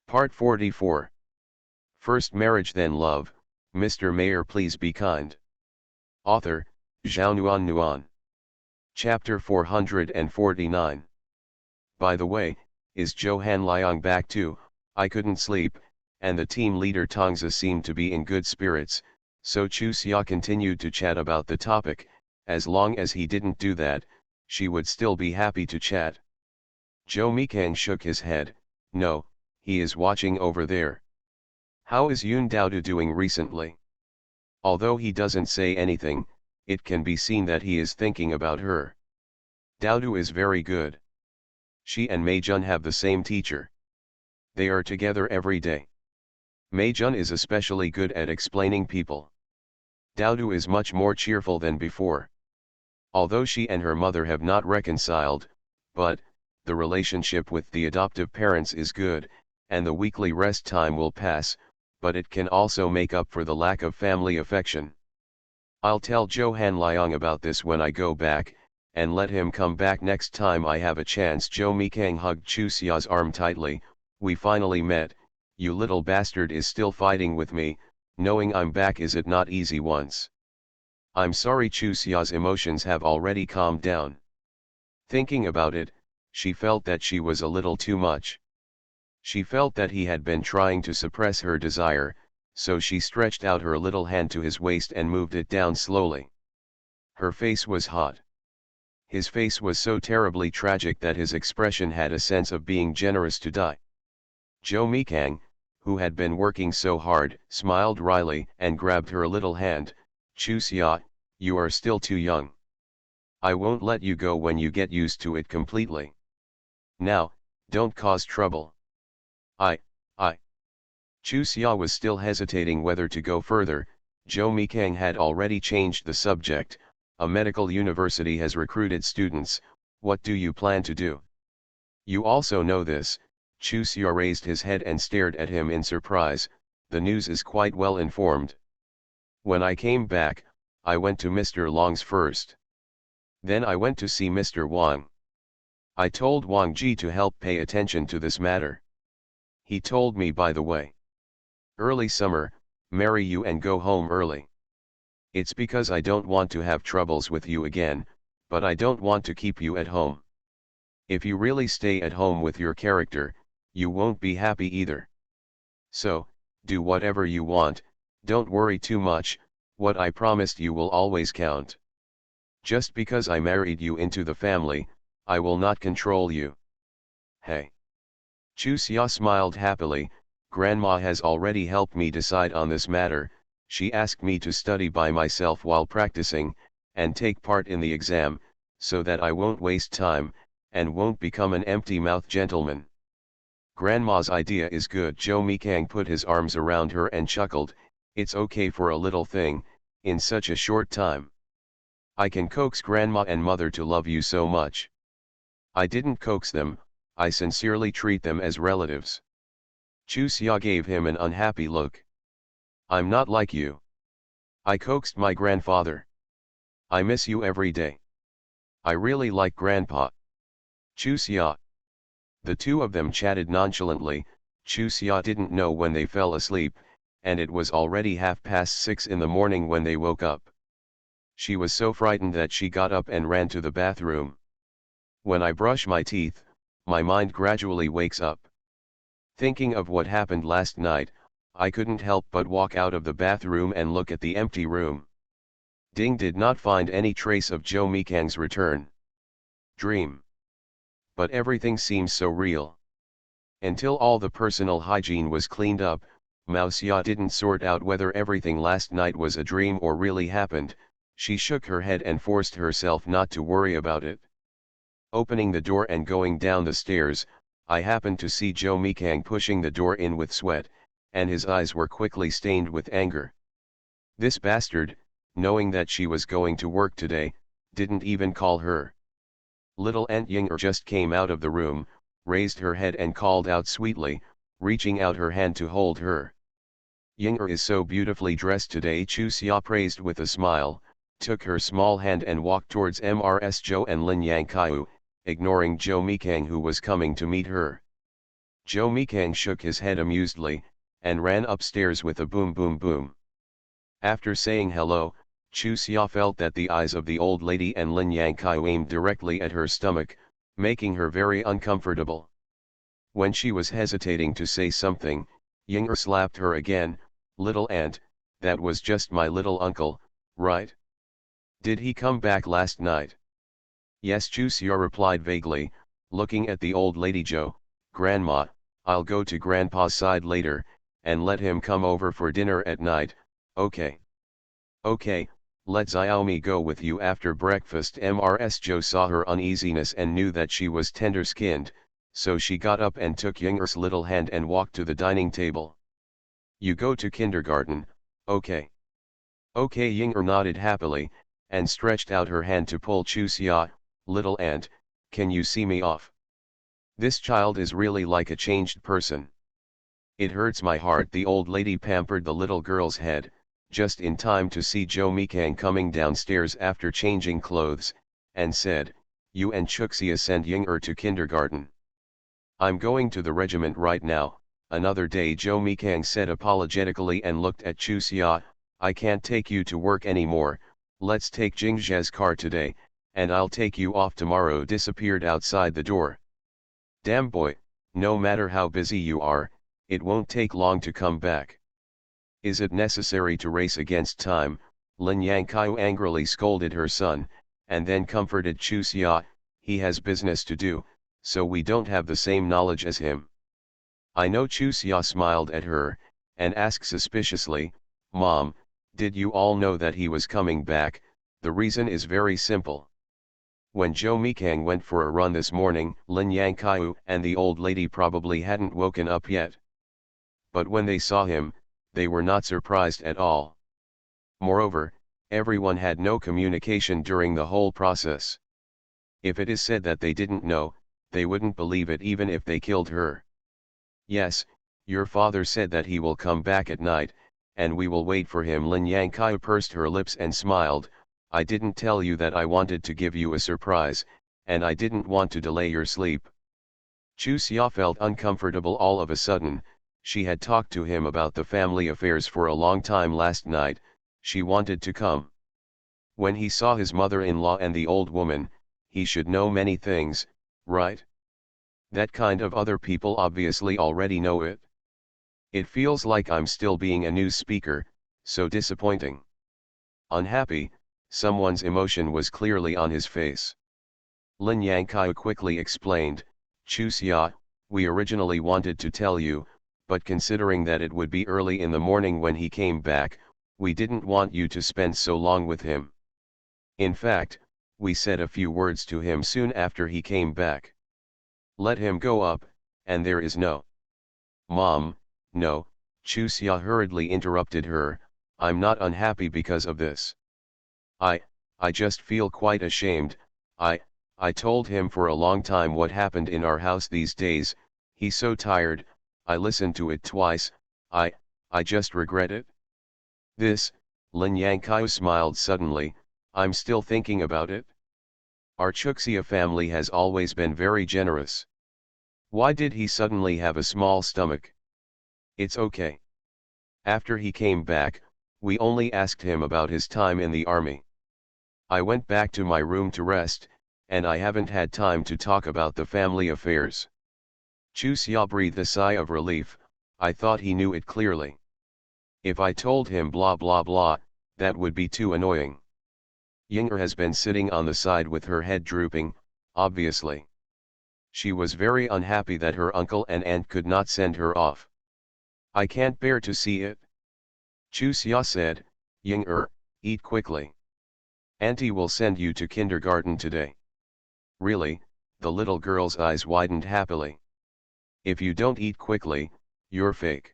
Part 44. First Marriage Then Love, Mr. Mayor Please Be Kind. Author, Zhao Nuan. Chapter 449. By the way, is Johan Liang back too? I couldn't sleep, and the team leader Tongza seemed to be in good spirits, so Chu Xia continued to chat about the topic. As long as he didn't do that, she would still be happy to chat. Zhou Mikang shook his head. No, he is watching over there. How is Yun Daodu doing recently? Although he doesn't say anything, it can be seen that he is thinking about her. Daodu is very good. She and Mei Jun have the same teacher. They are together every day. Mei Jun is especially good at explaining people. Daodu is much more cheerful than before. Although she and her mother have not reconciled, but the relationship with the adoptive parents is good, and the weekly rest time will pass, but it can also make up for the lack of family affection. I'll tell Johan Liang about this when I go back, and let him come back next time I have a chance. Zhou Mikang hugged Chu Xia's arm tightly. We finally met. You little bastard is still fighting with me, knowing I'm back. Is it not easy once? I'm sorry. Chu Xia's emotions have already calmed down. Thinking about it, she felt that she was a little too much. She felt that he had been trying to suppress her desire, so she stretched out her little hand to his waist and moved it down slowly. Her face was hot. His face was so terribly tragic that his expression had a sense of being generous to die. Zhou Mikang, who had been working so hard, smiled wryly and grabbed her little hand. Chu Xia, you are still too young. I won't let you go when you get used to it completely. Now, don't cause trouble. I. Chu Xia was still hesitating whether to go further. Zhou Mikang had already changed the subject. A medical university has recruited students. What do you plan to do? You also know this. Chu Xia raised his head and stared at him in surprise. The news is quite well informed. When I came back, I went to Mr. Long's first. Then I went to see Mr. Wang. I told Wang Ji to help pay attention to this matter. He told me, by the way, early summer, marry you and go home early. It's because I don't want to have troubles with you again, but I don't want to keep you at home. If you really stay at home with your character, you won't be happy either. So, do whatever you want, don't worry too much, what I promised you will always count. Just because I married you into the family, I will not control you. Hey. Chu Xia smiled happily. Grandma has already helped me decide on this matter. She asked me to study by myself while practicing, and take part in the exam, so that I won't waste time, and won't become an empty-mouthed gentleman. Grandma's idea is good. Zhou Mikang put his arms around her and chuckled. It's okay for a little thing, in such a short time. I can coax grandma and mother to love you so much. I didn't coax them, I sincerely treat them as relatives. Chu Xia gave him an unhappy look. I'm not like you. I coaxed my grandfather. I miss you every day. I really like Grandpa. Chu Xia. The two of them chatted nonchalantly. Chu Xia didn't know when they fell asleep, and it was already 6:30 in the morning when they woke up. She was so frightened that she got up and ran to the bathroom. When I brush my teeth, my mind gradually wakes up. Thinking of what happened last night, I couldn't help but walk out of the bathroom and look at the empty room. Ding did not find any trace of Zhou Mikang's return. Dream. But everything seems so real. Until all the personal hygiene was cleaned up, Mao Xia didn't sort out whether everything last night was a dream or really happened. She shook her head and forced herself not to worry about it. Opening the door and going down the stairs, I happened to see Zhou Mikang pushing the door in with sweat, and his eyes were quickly stained with anger. This bastard, knowing that she was going to work today, didn't even call her. Little Aunt Yinger just came out of the room, raised her head and called out sweetly, reaching out her hand to hold her. Yinger is so beautifully dressed today, Chu Xia praised with a smile, took her small hand and walked towards Mrs. Zhou and Lin Yang Kaiu, ignoring Zhou Mikang who was coming to meet her. Joe Mikang shook his head amusedly, and ran upstairs with a boom boom boom. After saying hello, Chu Xia felt that the eyes of the old lady and Lin Yangkai aimed directly at her stomach, making her very uncomfortable. When she was hesitating to say something, Ying slapped her again. "Little aunt, that was just my little uncle, right? Did he come back last night?" "Yes," Chu Xia replied vaguely, looking at the old lady. "Joe, Grandma, I'll go to Grandpa's side later, and let him come over for dinner at night, okay?" "Okay, let Xiaomi go with you after breakfast." Joe saw her uneasiness and knew that she was tender-skinned, so she got up and took Ying'er's little hand and walked to the dining table. "You go to kindergarten, okay?" "Okay." Ying'er nodded happily, and stretched out her hand to pull Chu Xia. "Little aunt, can you see me off? This child is really like a changed person. It hurts my heart." The old lady pampered the little girl's head, just in time to see Joe Mikang coming downstairs after changing clothes, and said, "You and Chuxia send Ying'er to kindergarten." "I'm going to the regiment right now, another day," Joe Mikang said apologetically and looked at Chu Xia. "I can't take you to work anymore, let's take Jingzhe's car today, and I'll take you off tomorrow." Disappeared outside the door. "Damn boy, no matter how busy you are, it won't take long to come back. Is it necessary to race against time?" Lin Yangkai angrily scolded her son, and then comforted Chu Xia. "He has business to do, so we don't have the same knowledge as him." "I know." Chu Xia smiled at her, and asked suspiciously, "Mom, did you all know that he was coming back?" "The reason is very simple. When Joe Mikang went for a run this morning, Lin Yangkai and the old lady probably hadn't woken up yet. But when they saw him, they were not surprised at all. Moreover, everyone had no communication during the whole process. If it is said that they didn't know, they wouldn't believe it even if they killed her. "Yes, your father said that he will come back at night, and we will wait for him." Lin Yangkai pursed her lips and smiled. "I didn't tell you that I wanted to give you a surprise, and I didn't want to delay your sleep." Chu Xia felt uncomfortable all of a sudden. She had talked to him about the family affairs for a long time last night. She wanted to come. When he saw his mother-in-law and the old woman, he should know many things, right? That kind of other people obviously already know it. It feels like I'm still being a news speaker, so disappointing. Unhappy, someone's emotion was clearly on his face. Lin Yangkai quickly explained, "Chu Xia, we originally wanted to tell you, but considering that it would be early in the morning when he came back, we didn't want you to spend so long with him. In fact, we said a few words to him soon after he came back. Let him go up, and there is no—" "Mom, no," Chu Xia hurriedly interrupted her, "I'm not unhappy because of this. I just feel quite ashamed. I told him for a long time what happened in our house these days. He's so tired. I listened to it twice. I just regret it." "This," Lin Yangkai smiled suddenly, "I'm still thinking about it. Our Chuxia family has always been very generous. Why did he suddenly have a small stomach? It's okay. After he came back, we only asked him about his time in the army. I went back to my room to rest, and I haven't had time to talk about the family affairs." Chu Xia breathed a sigh of relief. "I thought he knew it clearly. If I told him blah blah blah, that would be too annoying." Ying'er has been sitting on the side with her head drooping, obviously. She was very unhappy that her uncle and aunt could not send her off. "I can't bear to see it." Chu Xia said, "Ying'er, eat quickly. Auntie will send you to kindergarten today." "Really?" The little girl's eyes widened happily. "If you don't eat quickly, you're fake."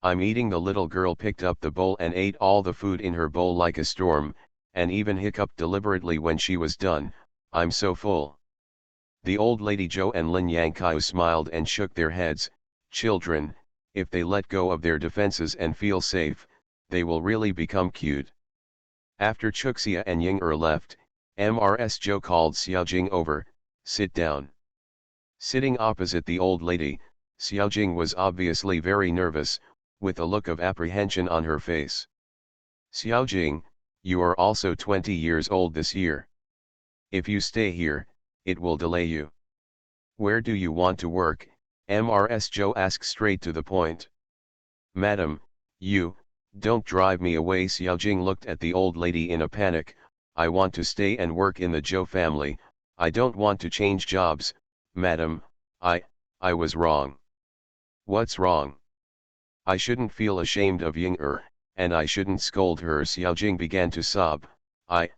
"I'm eating." The little girl picked up the bowl and ate all the food in her bowl like a storm, and even hiccuped deliberately when she was done. "I'm so full." The old lady Joe and Lin Yangkai smiled and shook their heads. "Children, if they let go of their defenses and feel safe, they will really become cute." After Chuxia and Ying'er left, Joe called Xiaojing over. "Sit down." Sitting opposite the old lady, Xiaojing was obviously very nervous, with a look of apprehension on her face. Xiaojing, you are also 20 years old this year. If you stay here, it will delay you. Where do you want to work? Mrs. Zhou asked straight to the point. Madam, don't drive me away. Xiaojing looked at the old lady in a panic. I want to stay and work in the Zhou family. I don't want to change jobs, madam. I was wrong. What's wrong? I shouldn't feel ashamed of Ying and I shouldn't scold her. Xiaojing began to sob. I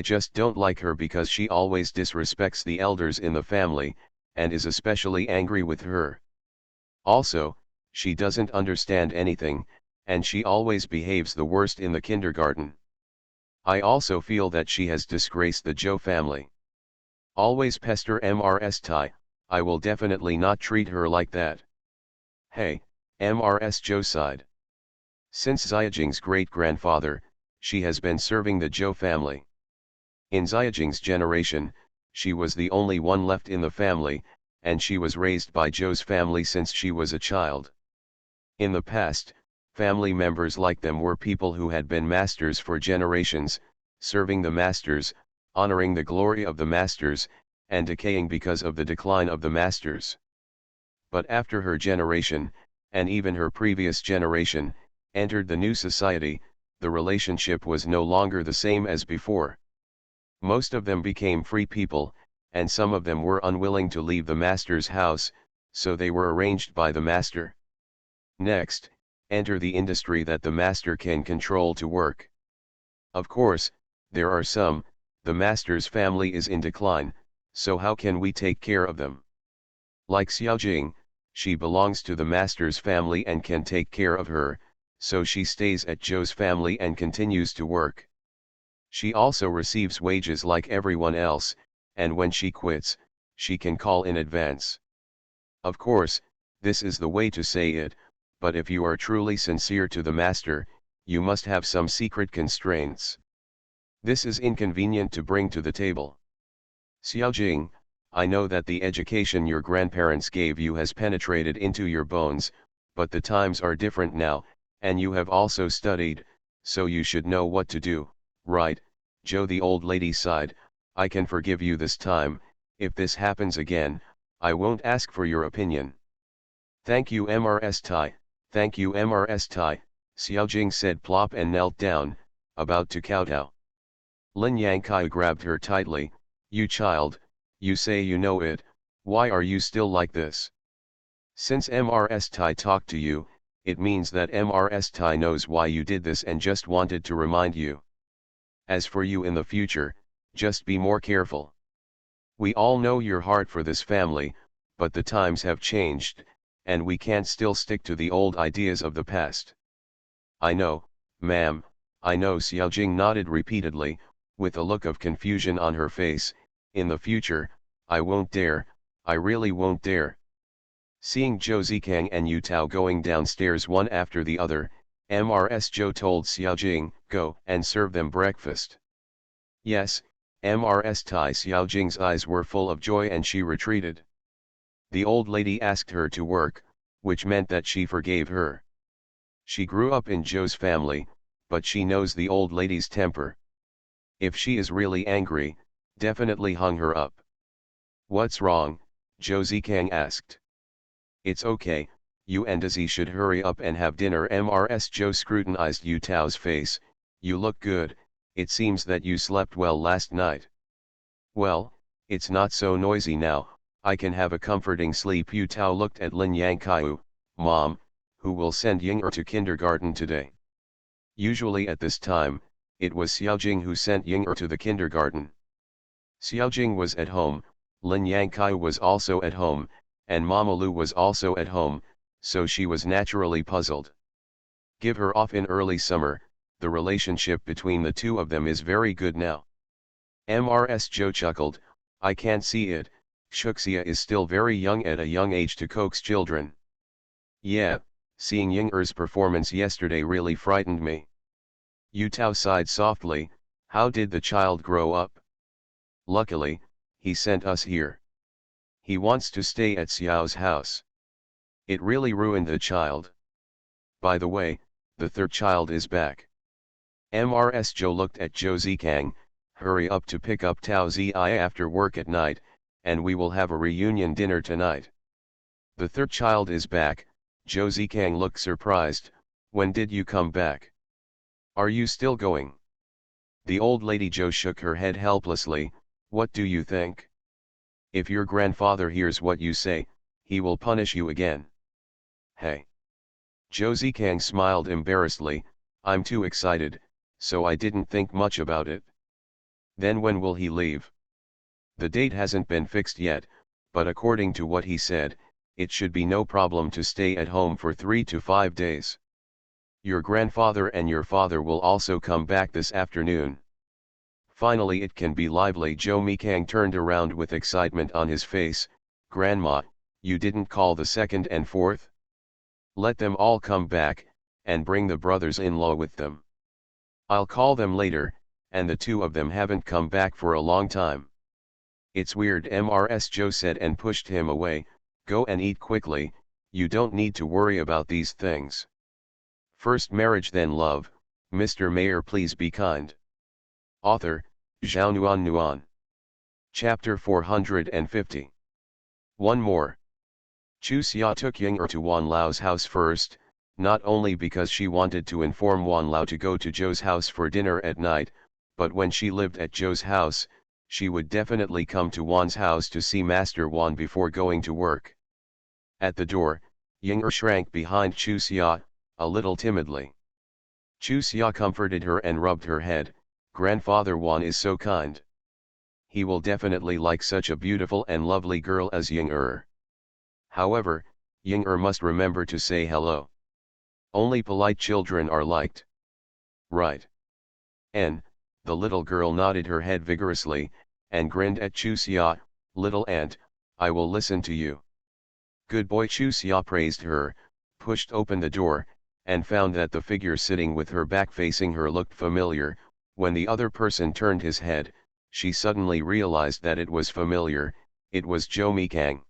just don't like her because she always disrespects the elders in the family, and is especially angry with her. Also, she doesn't understand anything, and she always behaves the worst in the kindergarten. I also feel that she has disgraced the Zhou family. Always pester Mrs. Tai, I will definitely not treat her like that. Hey, Mrs. Zhou sighed. Since Xiaojing's great-grandfather, she has been serving the Zhou family. In Xiaojing's generation, she was the only one left in the family, and she was raised by Zhou's family since she was a child. In the past, family members like them were people who had been masters for generations, serving the masters, honoring the glory of the masters, and decaying because of the decline of the masters. But after her generation, and even her previous generation, entered the new society, the relationship was no longer the same as before. Most of them became free people, and some of them were unwilling to leave the master's house, so they were arranged by the master. Next, enter the industry that the master can control to work. Of course, there are some, the master's family is in decline, so how can we take care of them? Like Xiaojing, she belongs to the master's family and can take care of her, so she stays at Zhou's family and continues to work. She also receives wages like everyone else, and when she quits, she can call in advance. Of course, this is the way to say it, but if you are truly sincere to the master, you must have some secret constraints. This is inconvenient to bring to the table. Xiaojing, I know that the education your grandparents gave you has penetrated into your bones, but the times are different now, and you have also studied, so you should know what to do, right? Zhou, the old lady sighed. I can forgive you this time. If this happens again, I won't ask for your opinion. Thank you Mrs. Tai, thank you Mrs. Tai, Xiaojing said plop and knelt down, about to kowtow. Lin Yangkai grabbed her tightly. You child, you say you know it, why are you still like this? Since Mrs. Tai talked to you, it means that Mrs. Tai knows why you did this and just wanted to remind you. As for you in the future, just be more careful. We all know your heart for this family, but the times have changed, and we can't still stick to the old ideas of the past. I know, ma'am, I know. Xiaojing nodded repeatedly, with a look of confusion on her face. In the future, I won't dare, I really won't dare. Seeing Zhou Zikang and Yu Tao going downstairs one after the other, Mrs. Zhou told Xiaojing, go and serve them breakfast. Yes, Mrs. Tai. Xiaojing's eyes were full of joy and she retreated. The old lady asked her to work, which meant that she forgave her. She grew up in Zhou's family, but she knows the old lady's temper. If she is really angry, definitely hung her up. What's wrong? Zhou Zikang asked. It's okay, you and Izzy should hurry up and have dinner. Mrs. Zhou scrutinized Yu Tao's face. You look good, it seems that you slept well last night. Well, it's not so noisy now, I can have a comforting sleep. Yu Tao looked at Lin Yangkai. Mom, who will send Ying'er to kindergarten today? Usually at this time, it was Xiaojing who sent Ying'er to the kindergarten. Xiaojing was at home, Lin Yangkai was also at home, and Mama Lu was also at home, so she was naturally puzzled. Give her off in early summer, the relationship between the two of them is very good now. Mrs. Zhou chuckled, I can't see it, Xuxia is still very young at a young age to coax children. Yeah, seeing Ying'er's performance yesterday really frightened me. Yu Tao sighed softly, how did the child grow up? Luckily, he sent us here. He wants to stay at Xiao's house. It really ruined the child. By the way, the third child is back. Mrs. Joe looked at Josei Kang, hurry up to pick up Tao Zi after work at night, and we will have a reunion dinner tonight. The third child is back. Josei Kang looked surprised. When did you come back? Are you still going? The old lady Joe shook her head helplessly. What do you think? If your grandfather hears what you say, he will punish you again. Hey. Josei Kang smiled embarrassedly. I'm too excited, so I didn't think much about it. Then when will he leave? The date hasn't been fixed yet, but according to what he said, it should be no problem to stay at home for 3 to 5 days. Your grandfather and your father will also come back this afternoon. Finally it can be lively. Josei Kang turned around with excitement on his face. Grandma, you didn't call the second and fourth? Let them all come back, and bring the brothers-in-law with them. I'll call them later, and the two of them haven't come back for a long time. It's weird, Mrs. Joe said and pushed him away. Go and eat quickly, you don't need to worry about these things. First marriage then love. Mr. Mayor, please be kind. Author, Zhao Nuan. Chapter 450. One more. Chu Xia took Ying'er to Wan Lao's house first, not only because she wanted to inform Wan Lao to go to Zhou's house for dinner at night, but when she lived at Zhou's house, she would definitely come to Wan's house to see Master Wan before going to work. At the door, Ying'er shrank behind Chu Xia, a little timidly. Chu Xia comforted her and rubbed her head. Grandfather Wan is so kind. He will definitely like such a beautiful and lovely girl as Ying'er. However, Ying'er must remember to say hello. Only polite children are liked. Right. And, the little girl nodded her head vigorously, and grinned at Chu Xia. Little aunt, I will listen to you. Good boy. Chu Xia praised her, pushed open the door, and found that the figure sitting with her back facing her looked familiar. When the other person turned his head, she suddenly realized that it was familiar. It was Josei Kang.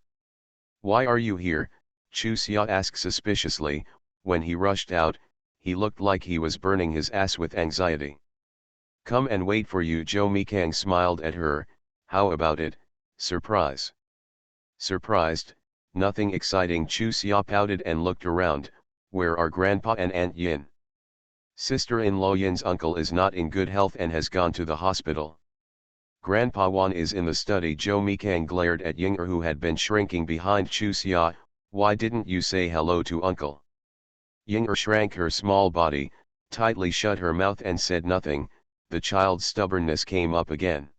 Why are you here? Chu Xia asked suspiciously. When he rushed out, he looked like he was burning his ass with anxiety. Come and wait for you. Josei Kang smiled at her. How about it, surprise? Surprised, nothing exciting. Chu Xia pouted and looked around. Where are Grandpa and Aunt Yin? Sister-in-law Yin's uncle is not in good health and has gone to the hospital. Grandpa Wan is in the study. Josei Kang glared at Ying'er, who had been shrinking behind Chu Xia. Why didn't you say hello to uncle? Ying'er shrank her small body, tightly shut her mouth and said nothing. The child's stubbornness came up again.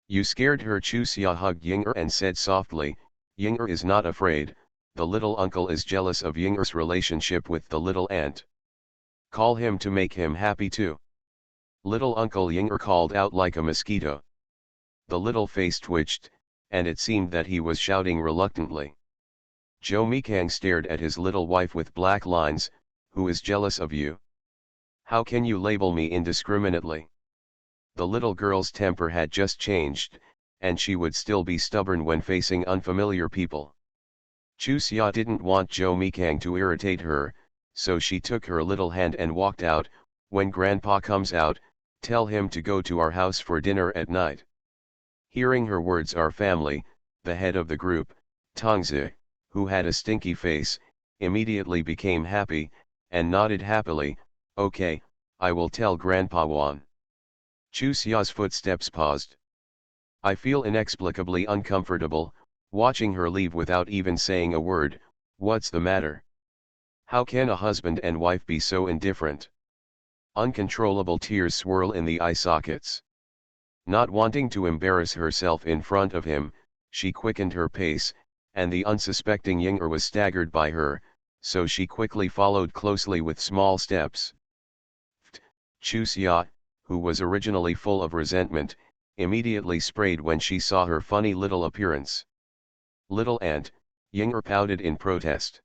You scared her. Chu Xia hugged Ying'er and said softly, Ying'er is not afraid, the little uncle is jealous of Ying'er's relationship with the little aunt. Call him to make him happy too. Little uncle, Ying'er called out like a mosquito. The little face twitched, and it seemed that he was shouting reluctantly. Josei Kang stared at his little wife with black lines. Who is jealous of you? How can you label me indiscriminately? The little girl's temper had just changed, and she would still be stubborn when facing unfamiliar people. Chu Xia didn't want Josei Kang to irritate her, so she took her little hand and walked out. When Grandpa comes out, tell him to go to our house for dinner at night. Hearing her words, our family, the head of the group, Tongzi, who had a stinky face, immediately became happy, and nodded happily. Okay, I will tell Grandpa Wan. Chu Xia's footsteps paused. I feel inexplicably uncomfortable, watching her leave without even saying a word. What's the matter? How can a husband and wife be so indifferent? Uncontrollable tears swirl in the eye sockets. Not wanting to embarrass herself in front of him, she quickened her pace, and the unsuspecting Ying'er was staggered by her, so she quickly followed closely with small steps. Chu Xia, who was originally full of resentment, immediately sprayed when she saw her funny little appearance. Little aunt, Ying'er pouted in protest.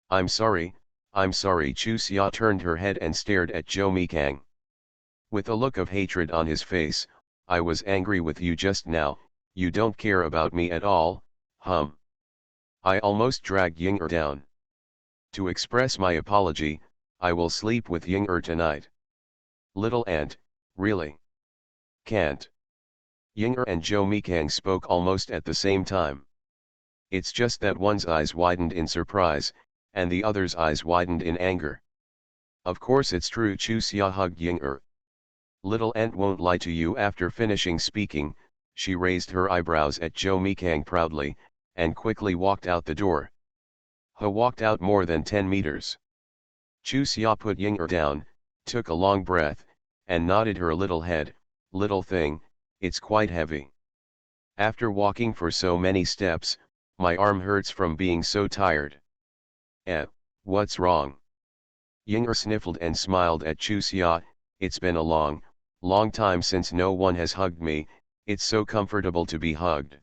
I'm sorry. Chu Xia turned her head and stared at Josei Kang. With a look of hatred on his face, I was angry with you just now, you don't care about me at all, I almost dragged Ying'er down. To express my apology, I will sleep with Ying tonight. Little ant, really? Can't. Ying and Zhou Mikang spoke almost at the same time. It's just that one's eyes widened in surprise, and the other's eyes widened in anger. Of course it's true. Chu Xia hugged Ying. Little ant won't lie to you. After finishing speaking, she raised her eyebrows at Zhou Mikang proudly, and quickly walked out the door. He walked out more than 10 meters. Chu Xia put Ying down, took a long breath, and nodded her little head. Little thing, it's quite heavy. After walking for so many steps, my arm hurts from being so tired. What's wrong? Ying sniffled and smiled at Chu Xia. It's been a long time since no one has hugged me. It's so comfortable to be hugged.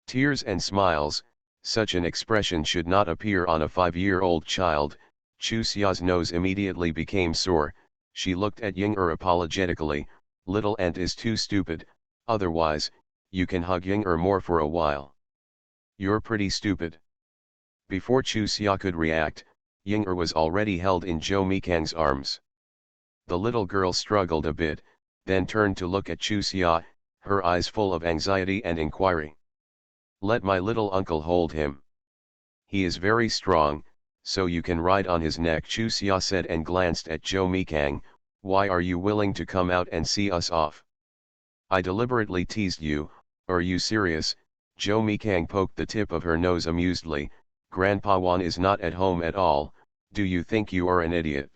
Tears and smiles, such an expression should not appear on a 5-year-old child. Chu Xia's nose immediately became sore. She looked at Ying apologetically. Little ant is too stupid, otherwise, you can hug Ying more for a while. You're pretty stupid. Before Chu Xia could react, Ying was already held in Zhou Mikang's arms. The little girl struggled a bit, then turned to look at Chu Xia, her eyes full of anxiety and inquiry. Let my little uncle hold him. He is very strong, so you can ride on his neck, Chu Xia said and glanced at Zhou Mikang. Why are you willing to come out and see us off? I deliberately teased you. Are you serious? Zhou Mikang poked the tip of her nose amusedly. Grandpa Wan is not at home at all. Do you think you are an idiot?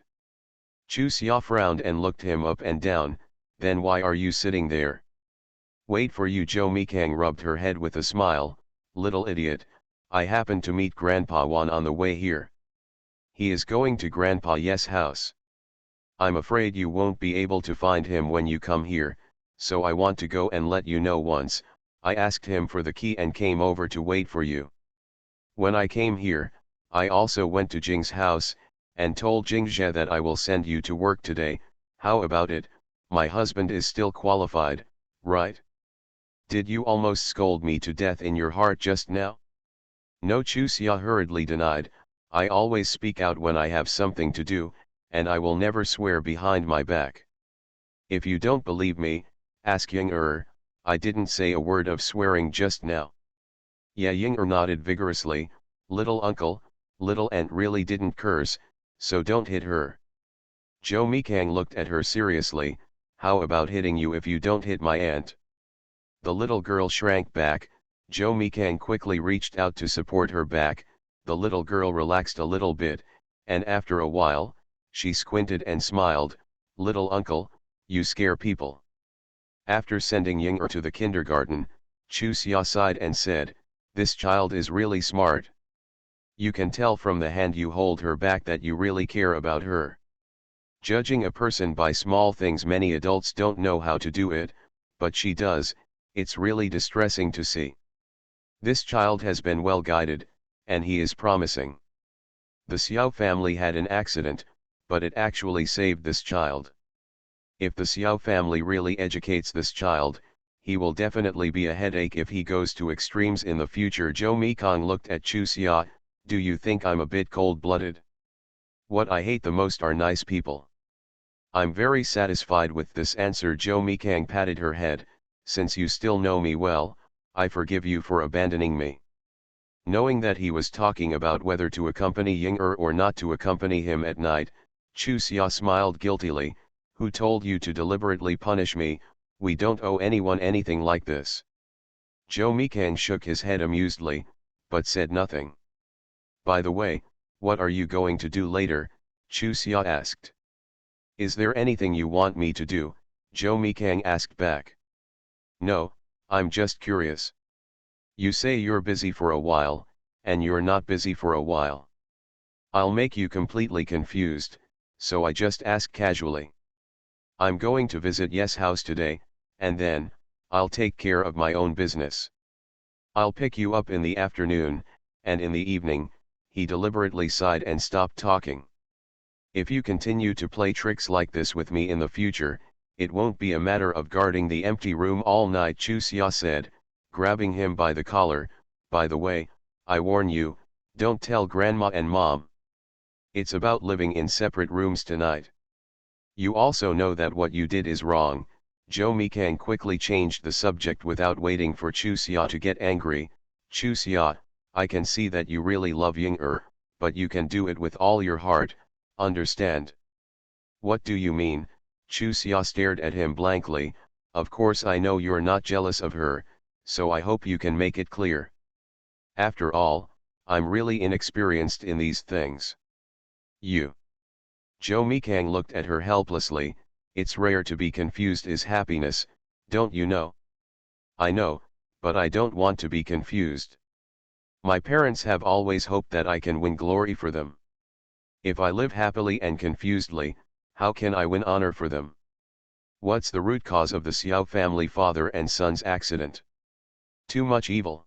Chu Xia frowned and looked him up and down. Then why are you sitting there? Wait for you. Zhou Mikang rubbed her head with a smile. Little idiot, I happened to meet Grandpa Wan on the way here. He is going to Grandpa Yes' house. I'm afraid you won't be able to find him when you come here, so I want to go and let you know. Once, I asked him for the key and came over to wait for you. When I came here, I also went to Jing's house, and told Jingjie that I will send you to work today. How about it? My husband is still qualified, right? Did you almost scold me to death in your heart just now? No, Chu Xia hurriedly denied. I always speak out when I have something to do, and I will never swear behind my back. If you don't believe me, ask Ying I didn't say a word of swearing just now. Yeah, Ying nodded vigorously. Little uncle, little ant really didn't curse, so don't hit her. Zhou Mikang looked at her seriously. How about hitting you if you don't hit my aunt? The little girl shrank back. Zhou Mikang quickly reached out to support her back. The little girl relaxed a little bit, and after a while, she squinted and smiled. Little uncle, you scare people. After sending Ying to the kindergarten, Chu Xia sighed and said, this child is really smart. You can tell from the hand you hold her back that you really care about her. Judging a person by small things, many adults don't know how to do it, but she does. It's really distressing to see. This child has been well guided, and he is promising. The Xiao family had an accident, but it actually saved this child. If the Xiao family really educates this child, he will definitely be a headache if he goes to extremes in the future. Zhou Mikang looked at Chu Xia. Do you think I'm a bit cold-blooded? What I hate the most are nice people. I'm very satisfied with this answer. Zhou Mikang patted her head. Since you still know me well, I forgive you for abandoning me. Knowing that he was talking about whether to accompany Ying or not to accompany him at night, Chu Xia smiled guiltily. Who told you to deliberately punish me? We don't owe anyone anything like this. Zhou Mikang shook his head amusedly, but said nothing. By the way, what are you going to do later? Chu Xia asked. Is there anything you want me to do? Zhou Mikang asked back. No, I'm just curious. You say you're busy for a while, and you're not busy for a while. I'll make you completely confused, so I just ask casually. I'm going to visit Yes' house today, and then, I'll take care of my own business. I'll pick you up in the afternoon, and in the evening. He deliberately sighed and stopped talking. If you continue to play tricks like this with me in the future, it won't be a matter of guarding the empty room all night, Chu Xia said, grabbing him by the collar. By the way, I warn you, don't tell Grandma and Mom. It's about living in separate rooms tonight. You also know that what you did is wrong. Jo Mikang quickly changed the subject without waiting for Chusia to get angry. Chusia, I can see that you really love Ying-er, but you can do it with all your heart, understand? What do you mean? Chusia stared at him blankly. Of course I know you're not jealous of her, so I hope you can make it clear. After all, I'm really inexperienced in these things. You. Jo Mikang looked at her helplessly. It's rare to be confused is happiness, don't you know? I know, but I don't want to be confused. My parents have always hoped that I can win glory for them. If I live happily and confusedly, how can I win honor for them? What's the root cause of the Xiao family father and son's accident? Too much evil.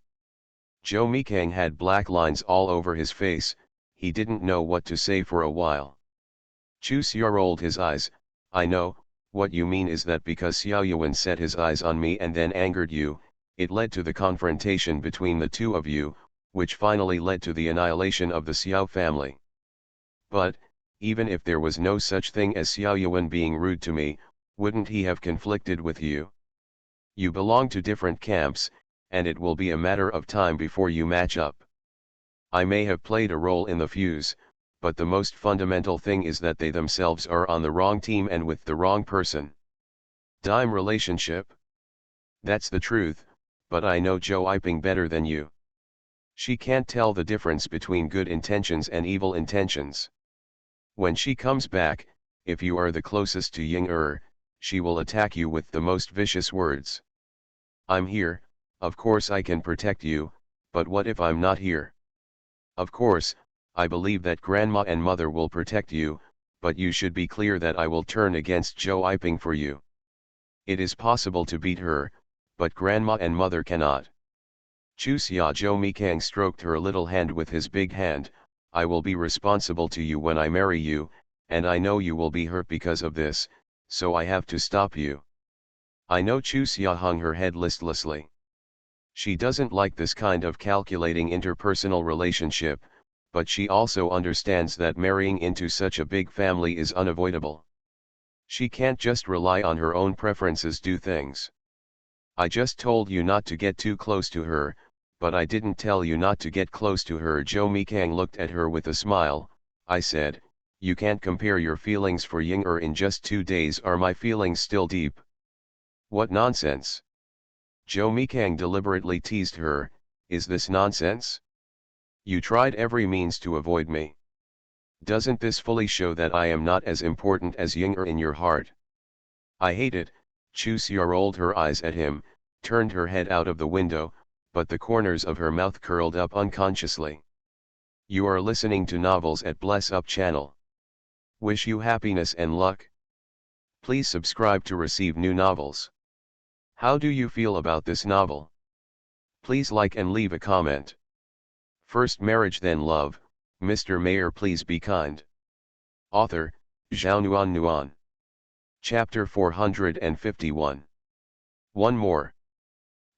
Jo Mikang had black lines all over his face. He didn't know what to say for a while. Chu Xia rolled his eyes. I know, what you mean is that because Xiao Yuan set his eyes on me and then angered you, it led to the confrontation between the two of you, which finally led to the annihilation of the Xiao family. But, even if there was no such thing as Xiao Yuan being rude to me, wouldn't he have conflicted with you? You belong to different camps, and it will be a matter of time before you match up. I may have played a role in the fuse, but the most fundamental thing is that they themselves are on the wrong team and with the wrong person. Dime relationship? That's the truth, but I know Jo Iping better than you. She can't tell the difference between good intentions and evil intentions. When she comes back, if you are the closest to Ying-er, she will attack you with the most vicious words. I'm here, of course I can protect you, but what if I'm not here? Of course, I believe that grandma and mother will protect you, but you should be clear that I will turn against Jo Iping for you. It is possible to beat her, but grandma and mother cannot. Chu Xia Jo Mikang stroked her little hand with his big hand. I will be responsible to you when I marry you, and I know you will be hurt because of this, so I have to stop you. I know. Chu Xia hung her head listlessly. She doesn't like this kind of calculating interpersonal relationship, but she also understands that marrying into such a big family is unavoidable. She can't just rely on her own preferences do things. I just told you not to get too close to her, but I didn't tell you not to get close to her. Jo Mikang looked at her with a smile. I said, you can't compare your feelings for Ying-er in just 2 days. Are my feelings still deep? What nonsense! Jo Mikang deliberately teased her. Is this nonsense? You tried every means to avoid me. Doesn't this fully show that I am not as important as Ying-er in your heart? I hate it. Chu Xia rolled her eyes at him, turned her head out of the window, but the corners of her mouth curled up unconsciously. You are listening to novels at Bless Up channel. Wish you happiness and luck. Please subscribe to receive new novels. How do you feel about this novel? Please like and leave a comment. First marriage then love, Mr. Mayor please be kind. Author, Zhao Nuan Nuan. Chapter 451. One more.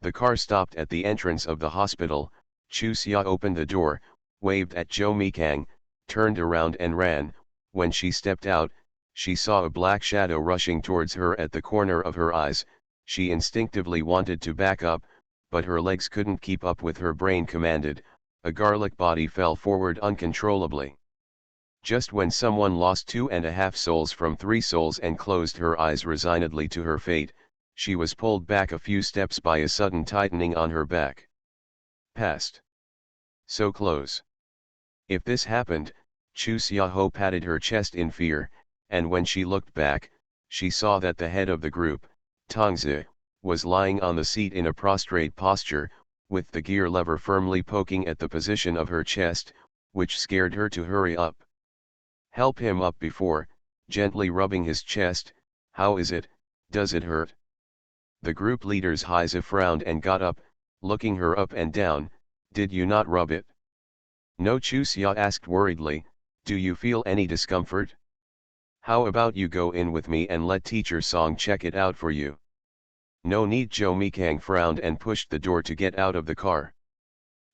The car stopped at the entrance of the hospital. Chu Xia opened the door, waved at Jo Mikang, turned around and ran. When she stepped out, she saw a black shadow rushing towards her at the corner of her eyes. She instinctively wanted to back up, but her legs couldn't keep up with her brain commanded. A garlic body fell forward uncontrollably. Just when someone lost 2.5 souls from 3 souls and closed her eyes resignedly to her fate, she was pulled back a few steps by a sudden tightening on her back. Past. So close. If this happened, Chu Xiaoho patted her chest in fear, and when she looked back, she saw that the head of the group, Tongzi, was lying on the seat in a prostrate posture, with the gear lever firmly poking at the position of her chest, which scared her to hurry up. Help him up before, gently rubbing his chest. How is it, does it hurt? The group leader's Heise frowned and got up, looking her up and down. Did you not rub it? No. Chu Xia asked worriedly, do you feel any discomfort? How about you go in with me and let teacher Song check it out for you? No need. Jo Mikang frowned and pushed the door to get out of the car.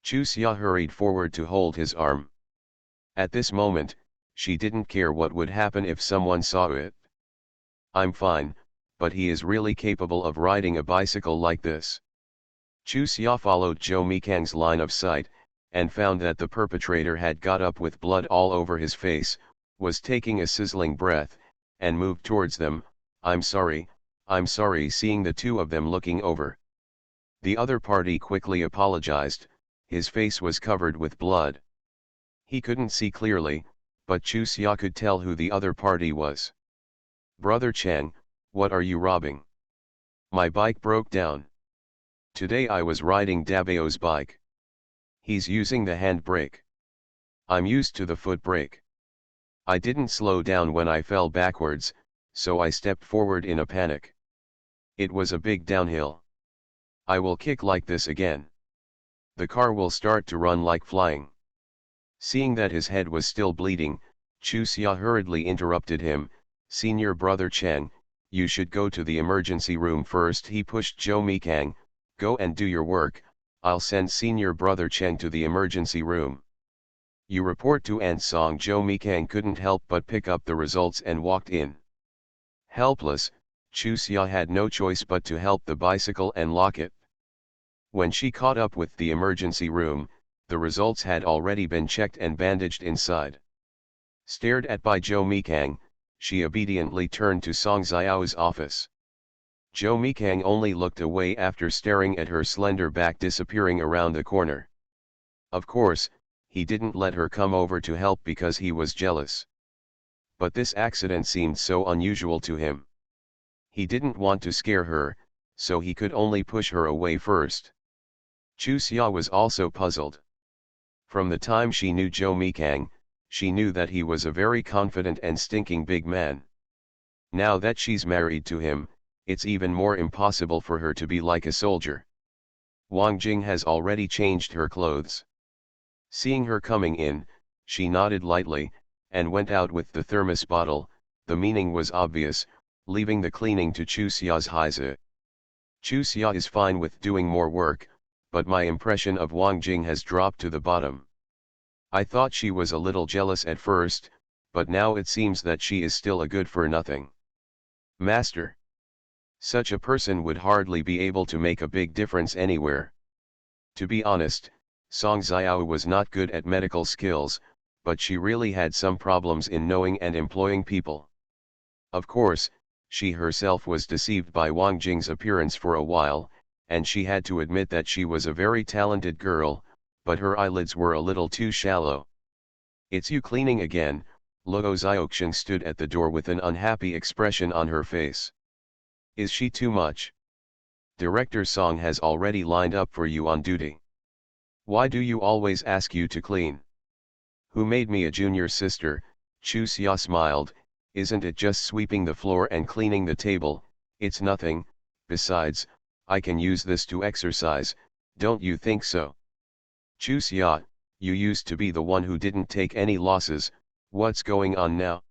Chu Xia hurried forward to hold his arm. At this moment, she didn't care what would happen if someone saw it. I'm fine, but he is really capable of riding a bicycle like this. Chu Xia followed Zhou Mikang's line of sight, and found that the perpetrator had got up with blood all over his face, was taking a sizzling breath, and moved towards them. I'm sorry, seeing the two of them looking over. The other party quickly apologized, his face was covered with blood. He couldn't see clearly, but Chu Xia could tell who the other party was. Brother Chang, what are you robbing? My bike broke down. Today I was riding Dabao's bike. He's using the handbrake. I'm used to the foot brake. I didn't slow down when I fell backwards, so I stepped forward in a panic. It was a big downhill. I will kick like this again. The car will start to run like flying. Seeing that his head was still bleeding, Chu Xia hurriedly interrupted him. Senior Brother Chang, you should go to the emergency room first. He pushed Zhou Mikang. Go and do your work, I'll send Senior Brother Cheng to the emergency room. You report to Ansong. Zhou Mikang couldn't help but pick up the results and walked in. Helpless, Chu Xia had no choice but to help the bicycle and lock it. When she caught up with the emergency room, the results had already been checked and bandaged inside. Stared at by Zhou Mikang, she obediently turned to Song Xiao's office. Zhou Mikang only looked away after staring at her slender back disappearing around the corner. Of course, he didn't let her come over to help because he was jealous. But this accident seemed so unusual to him. He didn't want to scare her, so he could only push her away first. Chu Xia was also puzzled. From the time she knew Zhou Mikang, she knew that he was a very confident and stinking big man. Now that she's married to him, it's even more impossible for her to be like a soldier. Wang Jing has already changed her clothes. Seeing her coming in, she nodded lightly, and went out with the thermos bottle. The meaning was obvious, leaving the cleaning to Chu Xia's Heise. Chu Xia is fine with doing more work, but my impression of Wang Jing has dropped to the bottom. I thought she was a little jealous at first, but now it seems that she is still a good-for-nothing. Master. Such a person would hardly be able to make a big difference anywhere. To be honest, Song Xiao was not good at medical skills, but she really had some problems in knowing and employing people. Of course, she herself was deceived by Wang Jing's appearance for a while, and she had to admit that she was a very talented girl, but her eyelids were a little too shallow. It's you cleaning again. Luo Xiaoxian stood at the door with an unhappy expression on her face. Is she too much? Director Song has already lined up for you on duty. Why do you always ask you to clean? Who made me a junior sister? Chu Xia smiled. Isn't it just sweeping the floor and cleaning the table? It's nothing. Besides, I can use this to exercise, don't you think so? Chu Xia, you used to be the one who didn't take any losses. What's going on now?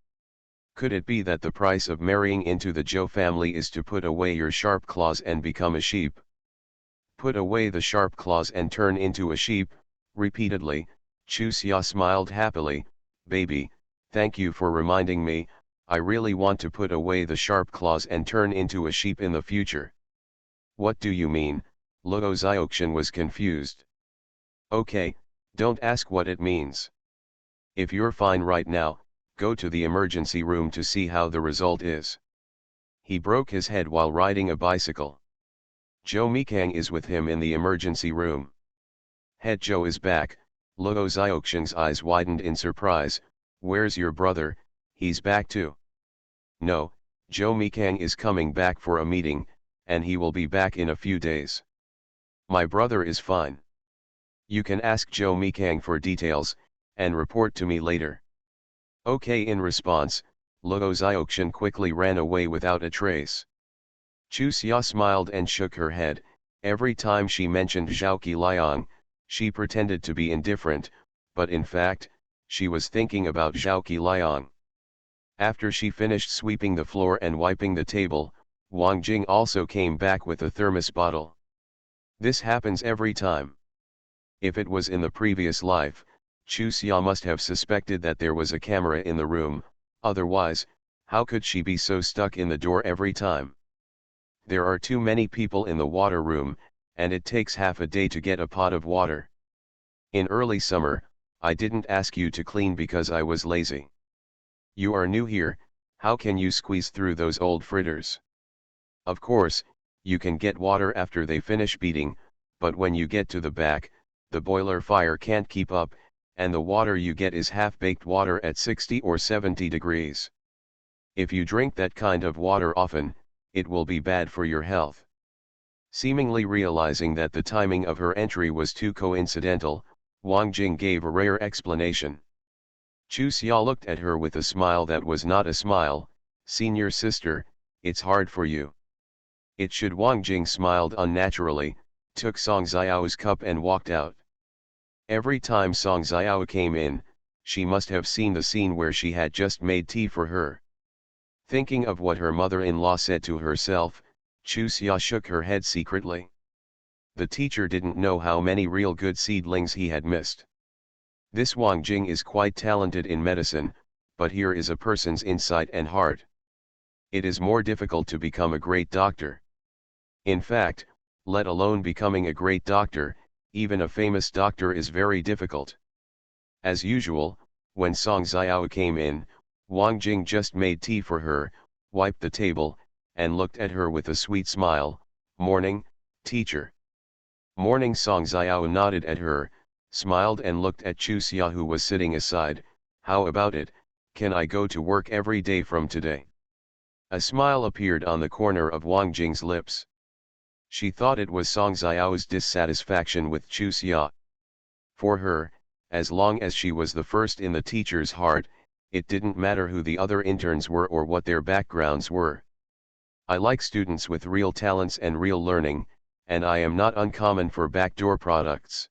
Could it be that the price of marrying into the Zhou family is to put away your sharp claws and become a sheep? Put away the sharp claws and turn into a sheep? Repeatedly, Chu Xia smiled happily. Baby, thank you for reminding me. I really want to put away the sharp claws and turn into a sheep in the future. What do you mean? Luo Xiaoxian was confused. Okay, don't ask what it means. If you're fine right now, go to the emergency room to see how the result is. He broke his head while riding a bicycle. Zhou Mikang is with him in the emergency room. Head Zhou is back. Luo Xiaoxian's eyes widened in surprise. Where's your brother? He's back too. No, Zhou Mikang is coming back for a meeting, and he will be back in a few days. My brother is fine. You can ask Zhou Mikang for details, and report to me later. Okay. In response, Luo Xiaoxian quickly ran away without a trace. Chu Xia smiled and shook her head. Every time she mentioned Zhao Liang, she pretended to be indifferent, but in fact, she was thinking about Zhao Liang. After she finished sweeping the floor and wiping the table, Wang Jing also came back with a thermos bottle. This happens every time. If it was in the previous life, Chu Xia must have suspected that there was a camera in the room, otherwise, how could she be so stuck in the door every time? There are too many people in the water room, and it takes half a day to get a pot of water. In early summer, I didn't ask you to clean because I was lazy. You are new here, how can you squeeze through those old fritters? Of course, you can get water after they finish beating, but when you get to the back, the boiler fire can't keep up, and the water you get is half-baked water at 60 or 70 degrees. If you drink that kind of water often, it will be bad for your health. Seemingly realizing that the timing of her entry was too coincidental, Wang Jing gave a rare explanation. Chu Xia looked at her with a smile that was not a smile. Senior sister, it's hard for you. It should. Wang Jing smiled unnaturally, took Song Xiao's cup and walked out. Every time Song Xiao came in, she must have seen the scene where she had just made tea for her. Thinking of what her mother-in-law said to herself, Chu Xia shook her head secretly. The teacher didn't know how many real good seedlings he had missed. This Wang Jing is quite talented in medicine, but here is a person's insight and heart. It is more difficult to become a great doctor. In fact, let alone becoming a great doctor, even a famous doctor is very difficult. As usual, when Song Xiao came in, Wang Jing just made tea for her, wiped the table, and looked at her with a sweet smile. Morning, teacher. Morning. Song Xiao nodded at her, smiled and looked at Chu Xia who was sitting aside. How about it, can I go to work every day from today? A smile appeared on the corner of Wang Jing's lips. She thought it was Song Xiao's dissatisfaction with Chu Xia. For her, as long as she was the first in the teacher's heart, it didn't matter who the other interns were or what their backgrounds were. I like students with real talents and real learning, and I am not uncommon for backdoor products.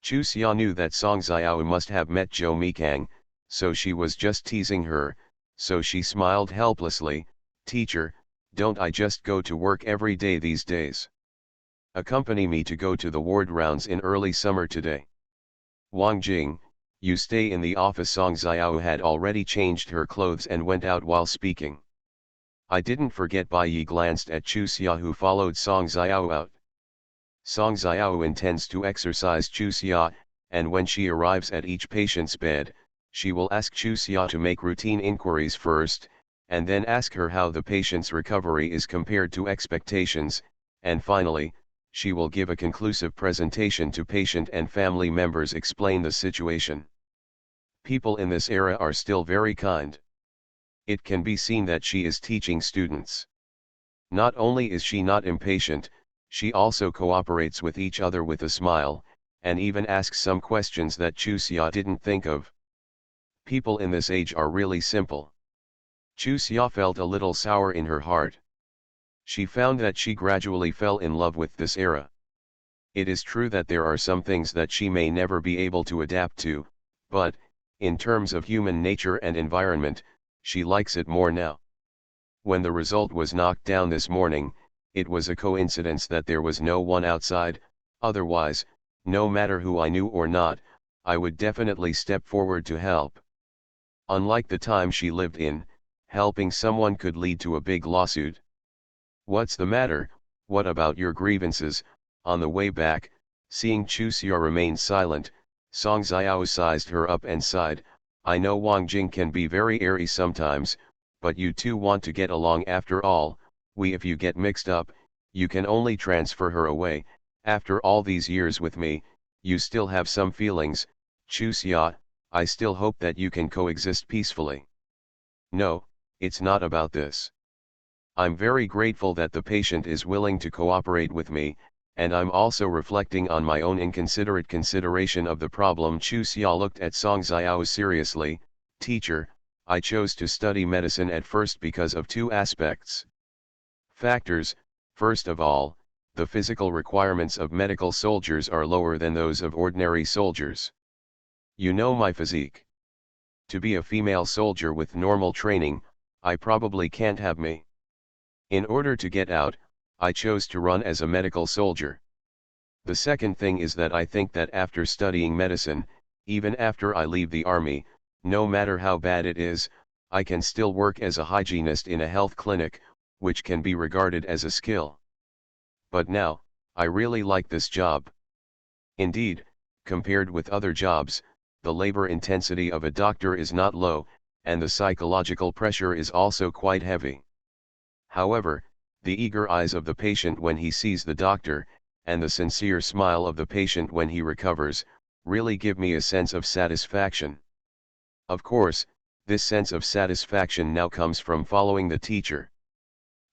Chu Xia knew that Song Xiao must have met Zhou Mikang, so she was just teasing her, so she smiled helplessly. Teacher, don't I just go to work every day these days? Accompany me to go to the ward rounds in early summer today. Wang Jing, you stay in the office. Song Xiao had already changed her clothes and went out while speaking. I didn't forget. Bai Yi glanced at Chu Xia who followed Song Xiao out. Song Xiao intends to exercise Chu Xia, and when she arrives at each patient's bed, she will ask Chu Xia to make routine inquiries first, and then ask her how the patient's recovery is compared to expectations, and finally, she will give a conclusive presentation to patient and family members, explain the situation. People in this era are still very kind. It can be seen that she is teaching students. Not only is she not impatient, she also cooperates with each other with a smile, and even asks some questions that Chu Xia didn't think of. People in this age are really simple. Chu Xia felt a little sour in her heart. She found that she gradually fell in love with this era. It is true that there are some things that she may never be able to adapt to, but, in terms of human nature and environment, she likes it more now. When the result was knocked down this morning, it was a coincidence that there was no one outside, otherwise, no matter who I knew or not, I would definitely step forward to help. Unlike the time she lived in, helping someone could lead to a big lawsuit. What's the matter, what about your grievances? On the way back, seeing Chu Xia remain silent, Song Xiao sized her up and sighed. I know Wang Jing can be very airy sometimes, but you two want to get along after all. If you get mixed up, you can only transfer her away. After all these years with me, you still have some feelings. Chu Xia, I still hope that you can coexist peacefully. No, it's not about this. I'm very grateful that the patient is willing to cooperate with me, and I'm also reflecting on my own inconsiderate consideration of the problem. Chu Xia looked at Song Xiao seriously. Teacher, I chose to study medicine at first because of two factors. First of all, the physical requirements of medical soldiers are lower than those of ordinary soldiers. You know my physique. To be a female soldier with normal training, I probably can't have me. In order to get out, I chose to run as a medical soldier. The second thing is that I think that after studying medicine, Even after I leave the army, no matter how bad it is, I can still work as a hygienist in a health clinic, which can be regarded as a skill. But now, I really like this job. Indeed, compared with other jobs, the labor intensity of a doctor is not low, and the psychological pressure is also quite heavy. However, the eager eyes of the patient when he sees the doctor, and the sincere smile of the patient when he recovers, really give me a sense of satisfaction. Of course, this sense of satisfaction now comes from following the teacher.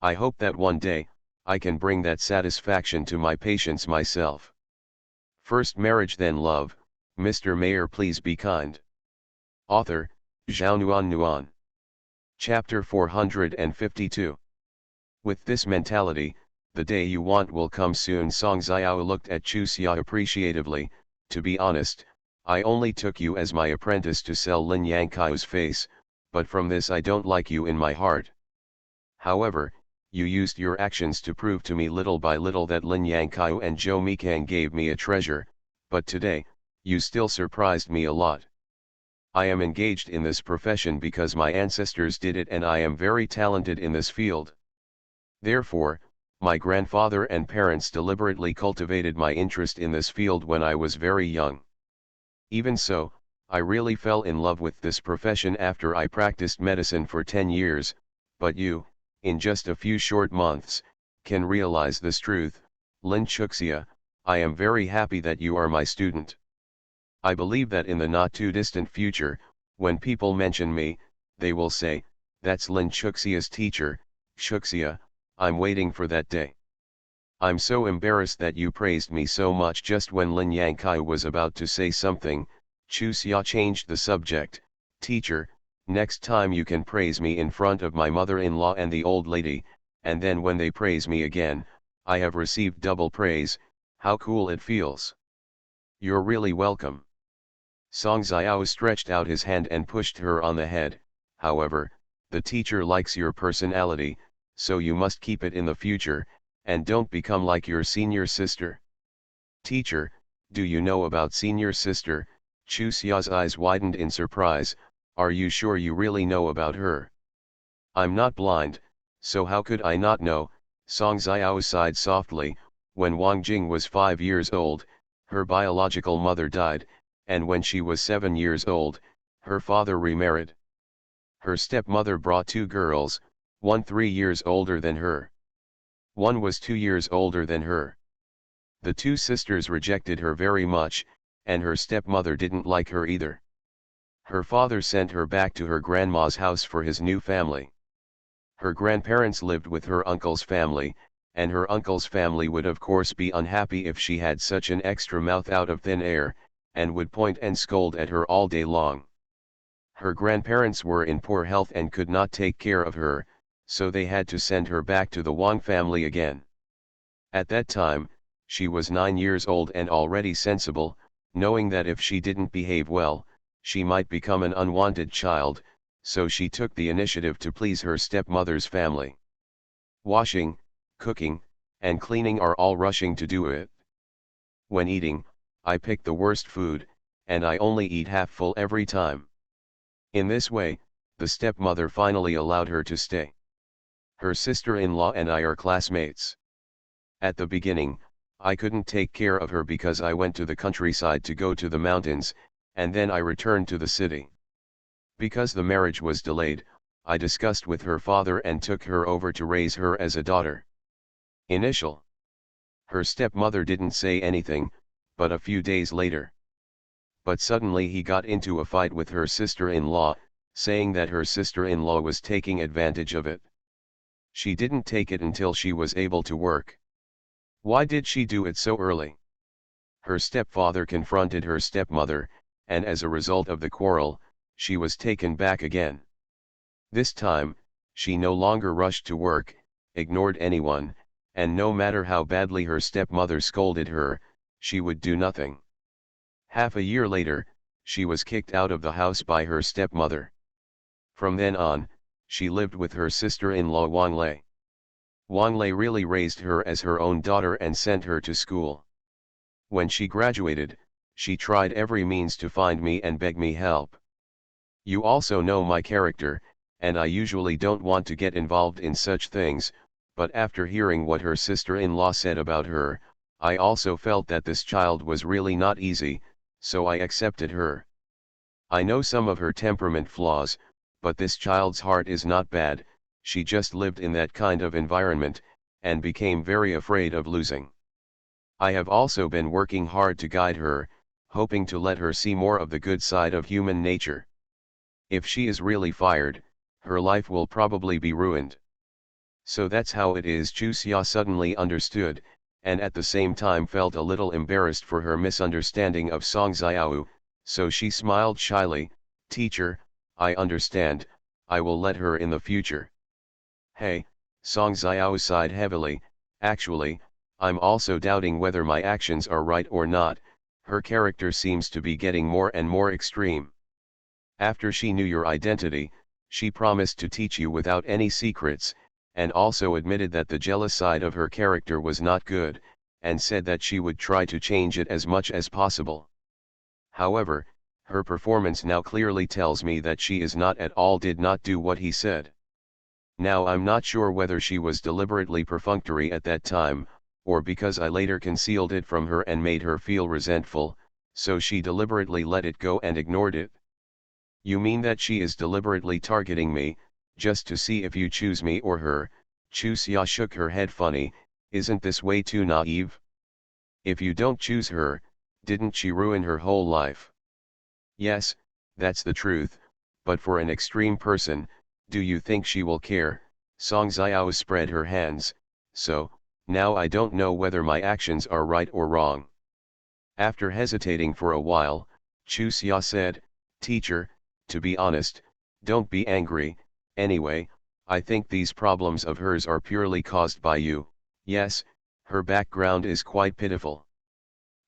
I hope that one day, I can bring that satisfaction to my patients myself. First marriage then love, Mr. Mayor please be kind. Author, Zhao Nuan. Chapter 452. With this mentality, the day you want will come soon. Song Xiao looked at Chu Xia appreciatively. To be honest, I only took you as my apprentice to sell Lin Yangkai's face, but from this I don't like you in my heart. However, you used your actions to prove to me little by little that Lin Yangkai and Zhou Mikang gave me a treasure, but today, you still surprised me a lot. I am engaged in this profession because my ancestors did it and I am very talented in this field. Therefore, my grandfather and parents deliberately cultivated my interest in this field when I was very young. Even so, I really fell in love with this profession after I practiced medicine for 10 years, but you, in just a few short months, can realize this truth. Lin Chuxia, I am very happy that you are my student. I believe that in the not too distant future, when people mention me, they will say, that's Lin Chuxia's teacher. Chuxia, I'm waiting for that day. I'm so embarrassed that you praised me so much. Just when Lin Yangkai was about to say something, Chu Xia changed the subject. Teacher, next time you can praise me in front of my mother-in-law and the old lady, and then when they praise me again, I have received double praise. How cool it feels. You're really welcome. Song Xiao stretched out his hand and pushed her on the head. However, the teacher likes your personality, so you must keep it in the future, and don't become like your senior sister. Teacher, do you know about senior sister? Chu Xia's eyes widened in surprise. Are you sure you really know about her? I'm not blind, so how could I not know? Song Xiao sighed softly. When Wang Jing was 5 years old, her biological mother died, and when she was 7 years old, her father remarried. Her stepmother brought 2 girls, one 3 years older than her. One was 2 years older than her. The 2 sisters rejected her very much, and her stepmother didn't like her either. Her father sent her back to her grandma's house for his new family. Her grandparents lived with her uncle's family, and her uncle's family would of course be unhappy if she had such an extra mouth out of thin air, and would point and scold at her all day long. Her grandparents were in poor health and could not take care of her, so they had to send her back to the Wang family again. At that time, she was 9 years old and already sensible, knowing that if she didn't behave well, she might become an unwanted child, so she took the initiative to please her stepmother's family. Washing, cooking, and cleaning are all rushing to do it. When eating, I pick the worst food, and I only eat half full every time. In this way, the stepmother finally allowed her to stay. Her sister-in-law and I are classmates. At the beginning, I couldn't take care of her because I went to the countryside to go to the mountains, and then I returned to the city. Because the marriage was delayed, I discussed with her father and took her over to raise her as a daughter. Initial. Her stepmother didn't say anything, but a few days later. But suddenly he got into a fight with her sister-in-law, saying that her sister-in-law was taking advantage of it. She didn't take it until she was able to work. Why did she do it so early? Her stepfather confronted her stepmother, and as a result of the quarrel, she was taken back again. This time, she no longer rushed to work, ignored anyone, and no matter how badly her stepmother scolded her, she would do nothing. Half a year later, she was kicked out of the house by her stepmother. From then on, she lived with her sister-in-law Wang Lei. Wang Lei really raised her as her own daughter and sent her to school. When she graduated, She tried every means to find me and beg me help. You also know my character, and I usually don't want to get involved in such things, but after hearing what her sister-in-law said about her, I also felt that this child was really not easy, so I accepted her. I know some of her temperament flaws, but this child's heart is not bad. She just lived in that kind of environment, and became very afraid of losing. I have also been working hard to guide her, hoping to let her see more of the good side of human nature. If she is really fired, her life will probably be ruined. So that's how it is. Chusia suddenly understood, and at the same time felt a little embarrassed for her misunderstanding of Song Xiao, so she smiled shyly. Teacher, I understand, I will let her in the future. Hey, Song Xiao sighed heavily. Actually, I'm also doubting whether my actions are right or not. Her character seems to be getting more and more extreme. After she knew your identity, she promised to teach you without any secrets, and also admitted that the jealous side of her character was not good, and said that she would try to change it as much as possible. However, her performance now clearly tells me that she is not at all did not do what he said. Now I'm not sure whether she was deliberately perfunctory at that time, or because I later concealed it from her and made her feel resentful, so she deliberately let it go and ignored it. You mean that she is deliberately targeting me, just to see if you choose me or her? Chusia shook her head. Funny, isn't this way too naive? If you don't choose her, didn't she ruin her whole life? Yes, that's the truth, but for an extreme person, do you think she will care? Song Xiao spread her hands. So, now I don't know whether my actions are right or wrong. After hesitating for a while, Chusia said, Teacher, to be honest, don't be angry. Anyway, I think these problems of hers are purely caused by you. Yes, her background is quite pitiful.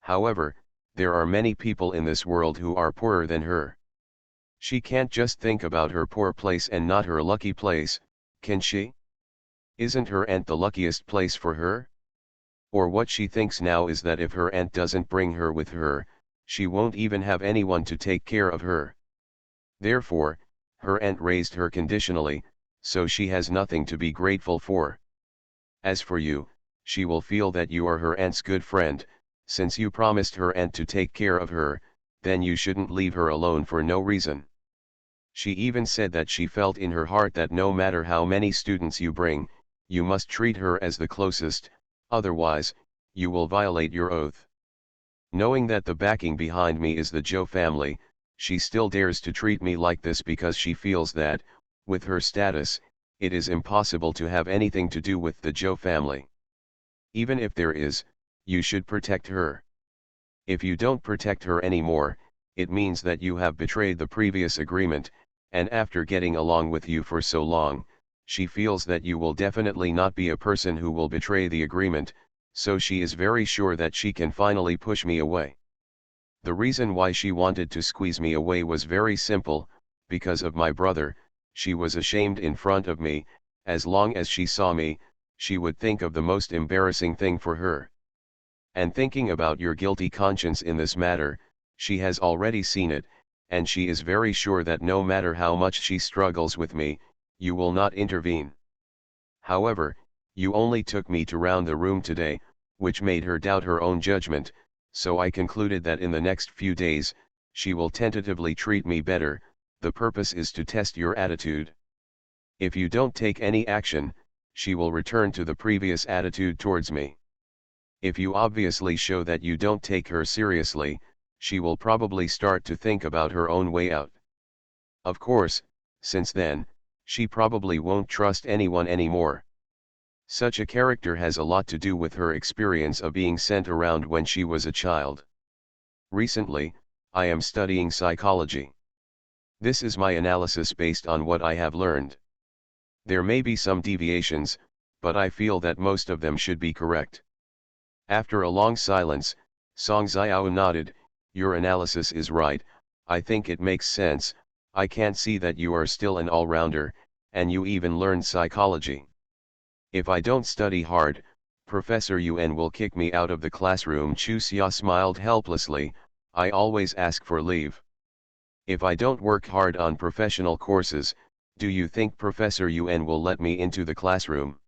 However, there are many people in this world who are poorer than her. She can't just think about her poor place and not her lucky place, can she? Isn't her aunt the luckiest place for her? Or what she thinks now is that if her aunt doesn't bring her with her, she won't even have anyone to take care of her. Therefore, her aunt raised her conditionally, so she has nothing to be grateful for. As for you, she will feel that you are her aunt's good friend. Since you promised her aunt to take care of her, then you shouldn't leave her alone for no reason. She even said that she felt in her heart that no matter how many students you bring, you must treat her as the closest, otherwise, you will violate your oath. Knowing that the backing behind me is the Zhou family, she still dares to treat me like this because she feels that, with her status, it is impossible to have anything to do with the Zhou family. Even if there is, you should protect her. If you don't protect her anymore, it means that you have betrayed the previous agreement, and after getting along with you for so long, she feels that you will definitely not be a person who will betray the agreement, so she is very sure that she can finally push me away. The reason why she wanted to squeeze me away was very simple, because of my brother. She was ashamed in front of me. As long as she saw me, she would think of the most embarrassing thing for her. And thinking about your guilty conscience in this matter, she has already seen it, and she is very sure that no matter how much she struggles with me, you will not intervene. However, you only took me to round the room today, which made her doubt her own judgment, so I concluded that in the next few days, she will tentatively treat me better. The purpose is to test your attitude. If you don't take any action, she will return to the previous attitude towards me. If you obviously show that you don't take her seriously, she will probably start to think about her own way out. Of course, since then, she probably won't trust anyone anymore. Such a character has a lot to do with her experience of being sent around when she was a child. Recently, I am studying psychology. This is my analysis based on what I have learned. There may be some deviations, but I feel that most of them should be correct. After a long silence, Song Xiao nodded. Your analysis is right, I think it makes sense. I can't see that you are still an all-rounder, and you even learned psychology. If I don't study hard, Professor Yuan will kick me out of the classroom. Chu Xia smiled helplessly. I always ask for leave. If I don't work hard on professional courses, do you think Professor Yuan will let me into the classroom?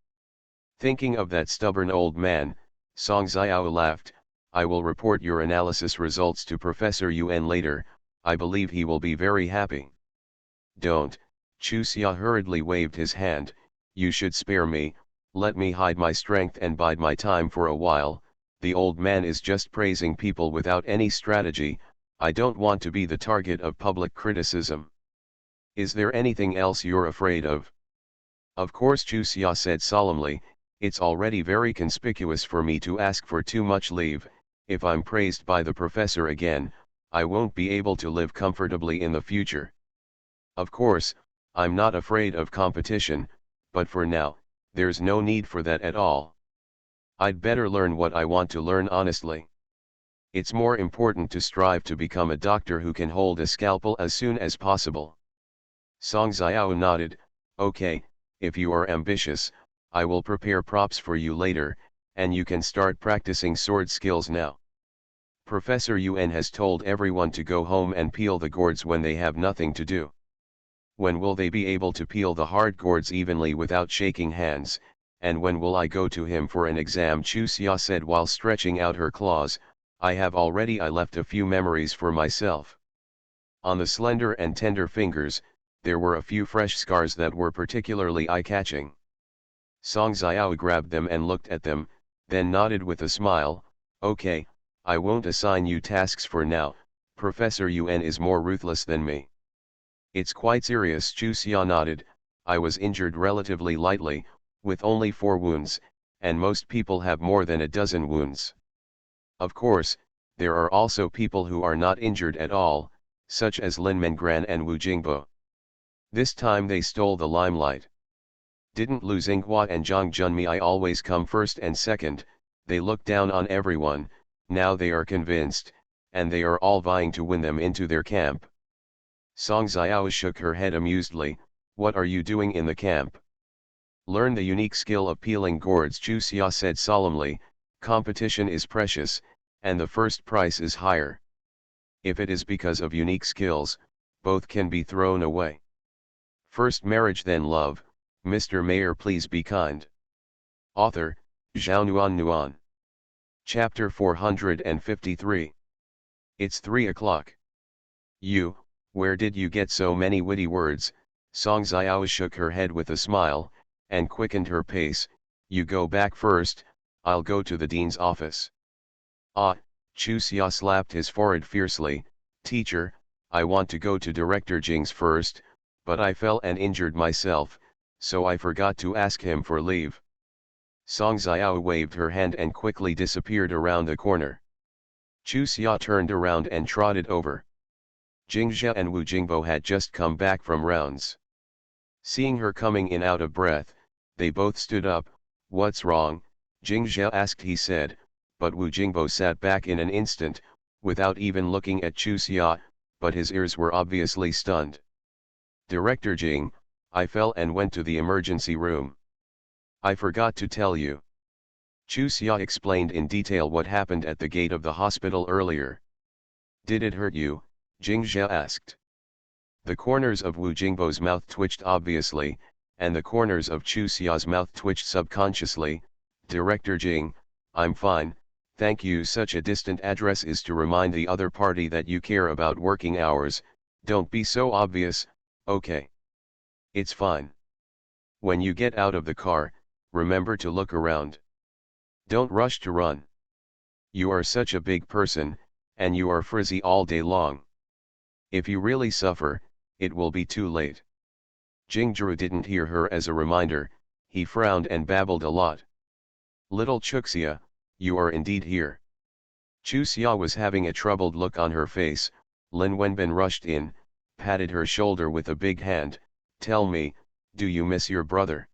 Thinking of that stubborn old man, Song Xiao laughed. I will report your analysis results to Professor Yuan later. I believe he will be very happy. Don't, Chu Xia hurriedly waved his hand. You should spare me, let me hide my strength and bide my time for a while. The old man is just praising people without any strategy. I don't want to be the target of public criticism. Is there anything else you're afraid of? Of course, Chu Xia said solemnly, it's already very conspicuous for me to ask for too much leave. If I'm praised by the professor again, I won't be able to live comfortably in the future. Of course, I'm not afraid of competition, but for now, there's no need for that at all. I'd better learn what I want to learn honestly. It's more important to strive to become a doctor who can hold a scalpel as soon as possible. Song Xiao nodded. Okay, if you are ambitious, I will prepare props for you later, and you can start practicing sword skills now. Professor Yuan has told everyone to go home and peel the gourds when they have nothing to do. When will they be able to peel the hard gourds evenly without shaking hands, and when will I go to him for an exam? Chu Xia said while stretching out her claws. I left a few memories for myself. On the slender and tender fingers, there were a few fresh scars that were particularly eye-catching. Song Xiao grabbed them and looked at them, then nodded with a smile. Okay, I won't assign you tasks for now, Professor Yuan is more ruthless than me. It's quite serious, Chu Xia nodded. I was injured relatively lightly, with only 4 wounds, and most people have more than a dozen wounds. Of course, there are also people who are not injured at all, such as Lin Mengran and Wu Jingbo. This time they stole the limelight. Didn't Lu Xinghua and Zhang Junmei always come first and second? They look down on everyone, now they are convinced, and they are all vying to win them into their camp. Song Xiao shook her head amusedly. What are you doing in the camp? Learn the unique skill of peeling gourds, Chu Xia said solemnly. Competition is precious, and the first price is higher. If it is because of unique skills, both can be thrown away. First marriage then love. Mr. Mayor, please be kind. Author, Zhao Nuan. Chapter 453. It's 3 o'clock. Where did you get so many witty words? Song Xiao shook her head with a smile, and quickened her pace. You go back first, I'll go to the dean's office. Ah, Chu Xia slapped his forehead fiercely. Teacher, I want to go to Director Jing's first, but I fell and injured myself, so I forgot to ask him for leave. Song Xiao waved her hand and quickly disappeared around the corner. Chu Xia turned around and trotted over. Jingzhe and Wu Jingbo had just come back from rounds. Seeing her coming in out of breath, they both stood up. What's wrong? Jingzhe asked. He said, but Wu Jingbo sat back in an instant, without even looking at Chu Xia, but his ears were obviously stunned. Director Jing, I fell and went to the emergency room. I forgot to tell you. Chu Xia explained in detail what happened at the gate of the hospital earlier. Did it hurt you? Jingzhe asked. The corners of Wu Jingbo's mouth twitched obviously, and the corners of Chu Xia's mouth twitched subconsciously. Director Jing, I'm fine, thank you. Such a distant address is to remind the other party that you care about working hours. Don't be so obvious. Okay. It's fine. When you get out of the car, remember to look around. Don't rush to run. You are such a big person, and you are frizzy all day long. If you really suffer, it will be too late. Jingzhe didn't hear her as a reminder. He frowned and babbled a lot. Little Chuxia, you are indeed here. Chu Xia was having a troubled look on her face. Lin Wenbin rushed in, patted her shoulder with a big hand. Tell me, do you miss your brother?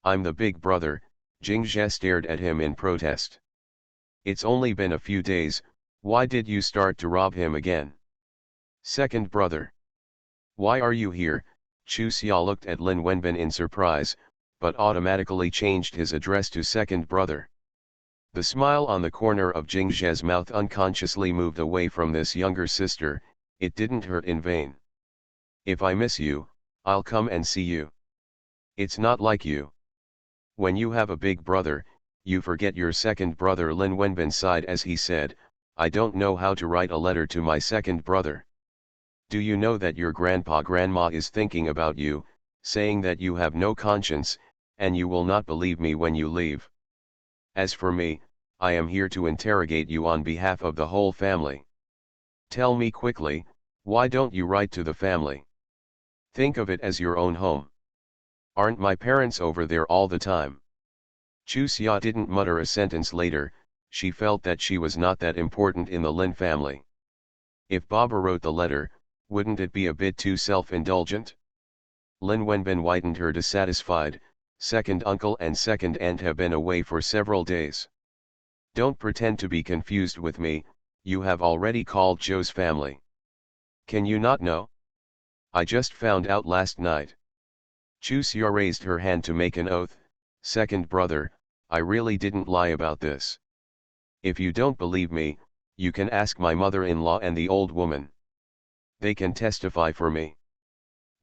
I'm the big brother. Jingzhe stared at him in protest. It's only been a few days, why did you start to rob him again? Second brother. Why are you here? Chu Xia looked at Lin Wenbin in surprise, but automatically changed his address to second brother. The smile on the corner of Jingzhe's mouth unconsciously moved away from this younger sister. It didn't hurt in vain. If I miss you, I'll come and see you. It's not like you. When you have a big brother, you forget your second brother. Lin Wenbin sighed as he said, I don't know how to write a letter to my second brother. Do you know that your grandma is thinking about you, saying that you have no conscience, and you will not believe me when you leave. As for me, I am here to interrogate you on behalf of the whole family. Tell me quickly, why don't you write to the family? Think of it as your own home. Aren't my parents over there all the time? Chu Xia didn't mutter a sentence later. She felt that she was not that important in the Lin family. If Baba wrote the letter, wouldn't it be a bit too self-indulgent? Lin Wenbin whitened her dissatisfied. Second uncle and second aunt have been away for several days. Don't pretend to be confused with me, you have already called Joe's family. Can you not know? I just found out last night. Chu Xia raised her hand to make an oath. Second brother, I really didn't lie about this. If you don't believe me, you can ask my mother-in-law and the old woman. They can testify for me.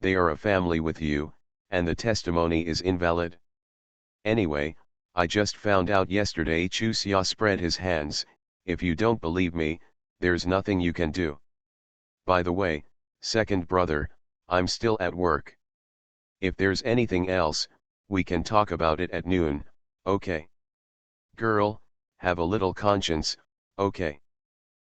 They are a family with you, and the testimony is invalid. Anyway, I just found out yesterday. Chu Xia spread his hands. If you don't believe me, there's nothing you can do. By the way, second brother, I'm still at work. If there's anything else, we can talk about it at noon, okay? Girl, have a little conscience, okay?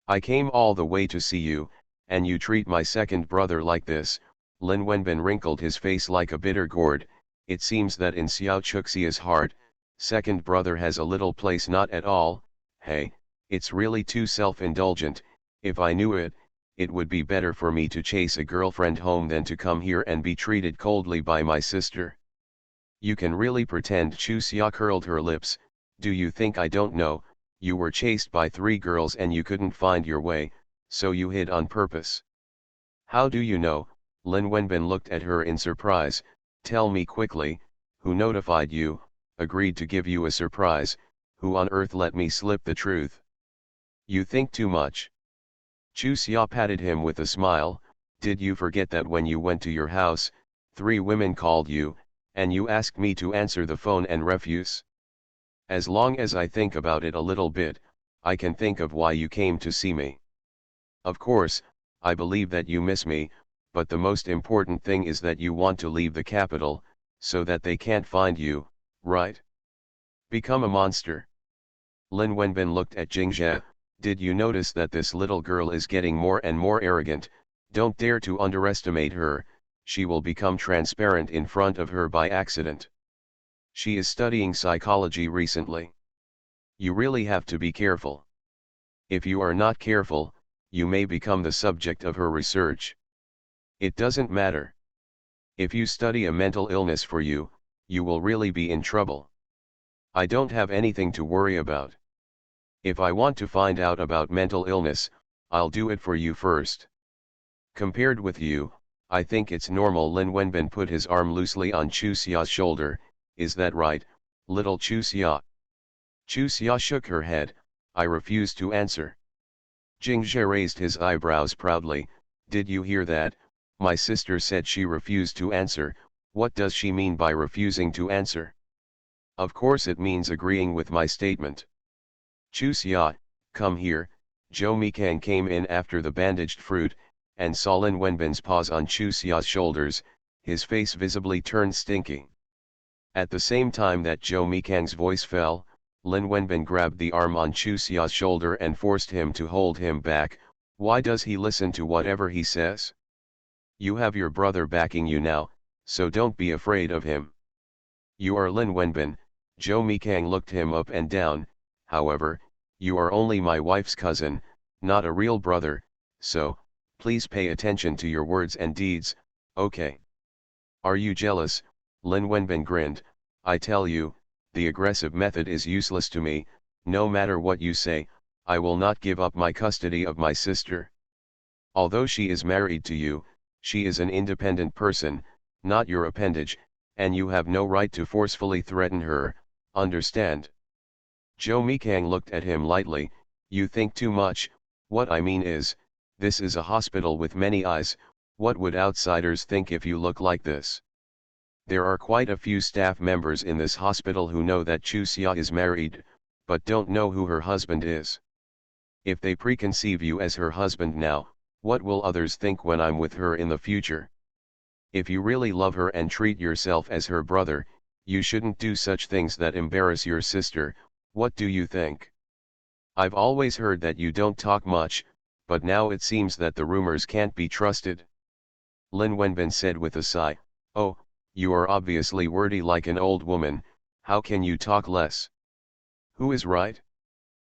I came all the way to see you, and you treat my second brother like this. Lin Wenbin wrinkled his face like a bitter gourd. It seems that in Xiao Chuxia's heart, second brother has a little place. Not at all. Hey, it's really too self-indulgent. If I knew it, it would be better for me to chase a girlfriend home than to come here and be treated coldly by my sister. You can really pretend. Chu Xia curled her lips. Do you think I don't know? You were chased by 3 girls and you couldn't find your way, so you hid on purpose. How do you know? Lin Wenbin looked at her in surprise. Tell me quickly, who notified you, agreed to give you a surprise, who on earth let me slip the truth? You think too much. Chu Xia patted him with a smile. Did you forget that when you went to your house, 3 women called you, and you asked me to answer the phone and refuse? As long as I think about it a little bit, I can think of why you came to see me. Of course, I believe that you miss me, but the most important thing is that you want to leave the capital, so that they can't find you, right? Become a monster. Lin Wenbin looked at Jingzhe. Did you notice that this little girl is getting more and more arrogant? Don't dare to underestimate her, she will become transparent in front of her by accident. She is studying psychology recently. You really have to be careful. If you are not careful, you may become the subject of her research. It doesn't matter. If you study a mental illness for you, you will really be in trouble. I don't have anything to worry about. If I want to find out about mental illness, I'll do it for you first. Compared with you, I think it's normal. Lin Wenbin put his arm loosely on Chu Xia's shoulder. Is that right, little Chu Xia? Chu Xia shook her head. I refuse to answer. Jingzhe raised his eyebrows proudly. Did you hear that? My sister said she refused to answer. What does she mean by refusing to answer? Of course it means agreeing with my statement. Chu Xia, come here. Zhou Mikang came in after the bandaged fruit, and saw Lin Wenbin's paws on Chu Xia's shoulders. His face visibly turned stinky. At the same time that Zhou Mikang's voice fell, Lin Wenbin grabbed the arm on Chu Xia's shoulder and forced him to hold him back. Why does he listen to whatever he says? You have your brother backing you now, so don't be afraid of him. You are Lin Wenbin. Zhou Mikang looked him up and down. However, you are only my wife's cousin, not a real brother, so, please pay attention to your words and deeds, okay? Are you jealous? Lin Wenbin grinned. I tell you, the aggressive method is useless to me. No matter what you say, I will not give up my custody of my sister. Although she is married to you, she is an independent person, not your appendage, and you have no right to forcefully threaten her, understand? Zhou Mikang looked at him lightly. You think too much. What I mean is, this is a hospital with many eyes. What would outsiders think if you look like this? There are quite a few staff members in this hospital who know that Chu Xia is married, but don't know who her husband is. If they preconceive you as her husband now, what will others think when I'm with her in the future? If you really love her and treat yourself as her brother, you shouldn't do such things that embarrass your sister. What do you think? I've always heard that you don't talk much, but now it seems that the rumors can't be trusted. Lin Wenbin said with a sigh. Oh, you are obviously wordy like an old woman. How can you talk less? Who is right?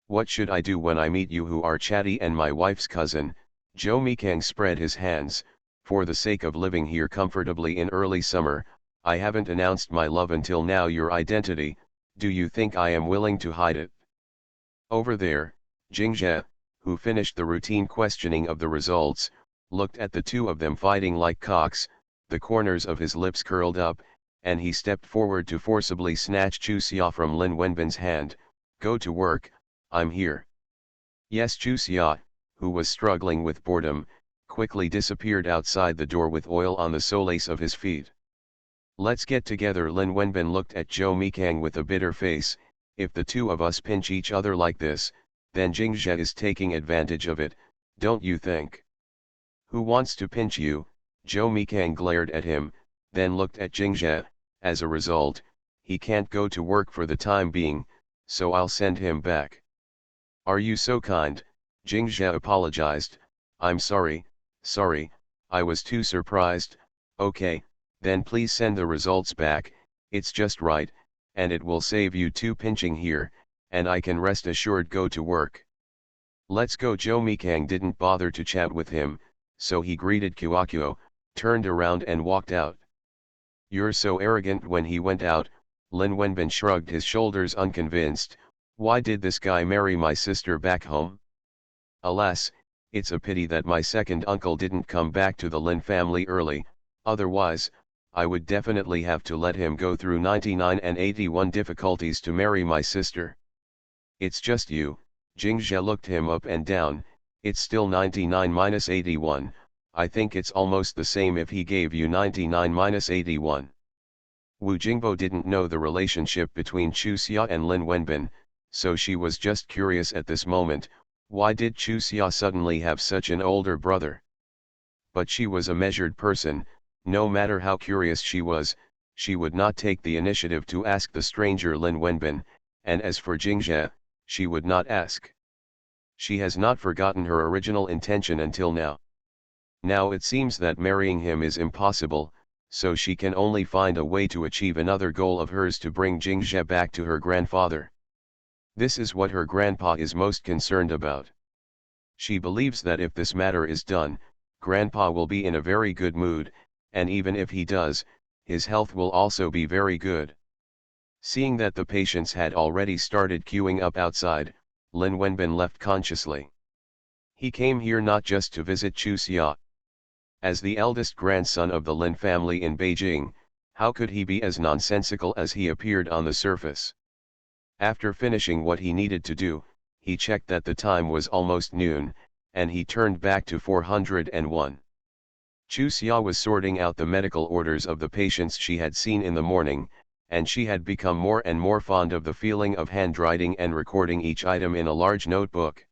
What should I do when I meet you who are chatty and my wife's cousin? Zhou Mikang spread his hands. For the sake of living here comfortably in early summer, I haven't announced my love until now. Your identity, do you think I am willing to hide it? Over there, Jingzhe, who finished the routine questioning of the results, looked at the two of them fighting like cocks. The corners of his lips curled up, and he stepped forward to forcibly snatch Chu Xia from Lin Wenbin's hand. Go to work, I'm here. Yes, Chu Xia, who was struggling with boredom, quickly disappeared outside the door with oil on the soles of his feet. Let's get together. Lin Wenbin looked at Zhou Mikang with a bitter face. If the two of us pinch each other like this, then Jingzhe is taking advantage of it, don't you think? Who wants to pinch you? Zhou Mikang glared at him, then looked at Jingzhe. As a result, he can't go to work for the time being, so I'll send him back. Are you so kind? Jingzhe apologized. I'm sorry, I was too surprised. Okay, then please send the results back. It's just right, and it will save you two pinching here, and I can rest assured go to work. Let's go. Zhou Mikang didn't bother to chat with him, so he greeted Kuakuo, turned around and walked out. You're so arrogant. When he went out, Lin Wenbin shrugged his shoulders unconvinced. Why did this guy marry my sister back home? Alas, it's a pity that my second uncle didn't come back to the Lin family early, otherwise, I would definitely have to let him go through 99 and 81 difficulties to marry my sister. It's just you. Jingzhe looked him up and down. It's still 99 minus 81, I think it's almost the same if he gave you 99 minus 81. Wu Jingbo didn't know the relationship between Chu Xia and Lin Wenbin, so she was just curious at this moment. Why did Chu Xia suddenly have such an older brother? But she was a measured person. No matter how curious she was, she would not take the initiative to ask the stranger Lin Wenbin, and as for Jingzhe, she would not ask. She has not forgotten her original intention until now. Now it seems that marrying him is impossible, so she can only find a way to achieve another goal of hers, to bring Jingzhe back to her grandfather. This is what her grandpa is most concerned about. She believes that if this matter is done, grandpa will be in a very good mood, and even if he does, his health will also be very good. Seeing that the patients had already started queuing up outside, Lin Wenbin left consciously. He came here not just to visit Chu Xia. As the eldest grandson of the Lin family in Beijing, how could he be as nonsensical as he appeared on the surface? After finishing what he needed to do, he checked that the time was almost noon, and he turned back to 401. Chu Xia was sorting out the medical orders of the patients she had seen in the morning, and she had become more and more fond of the feeling of handwriting and recording each item in a large notebook.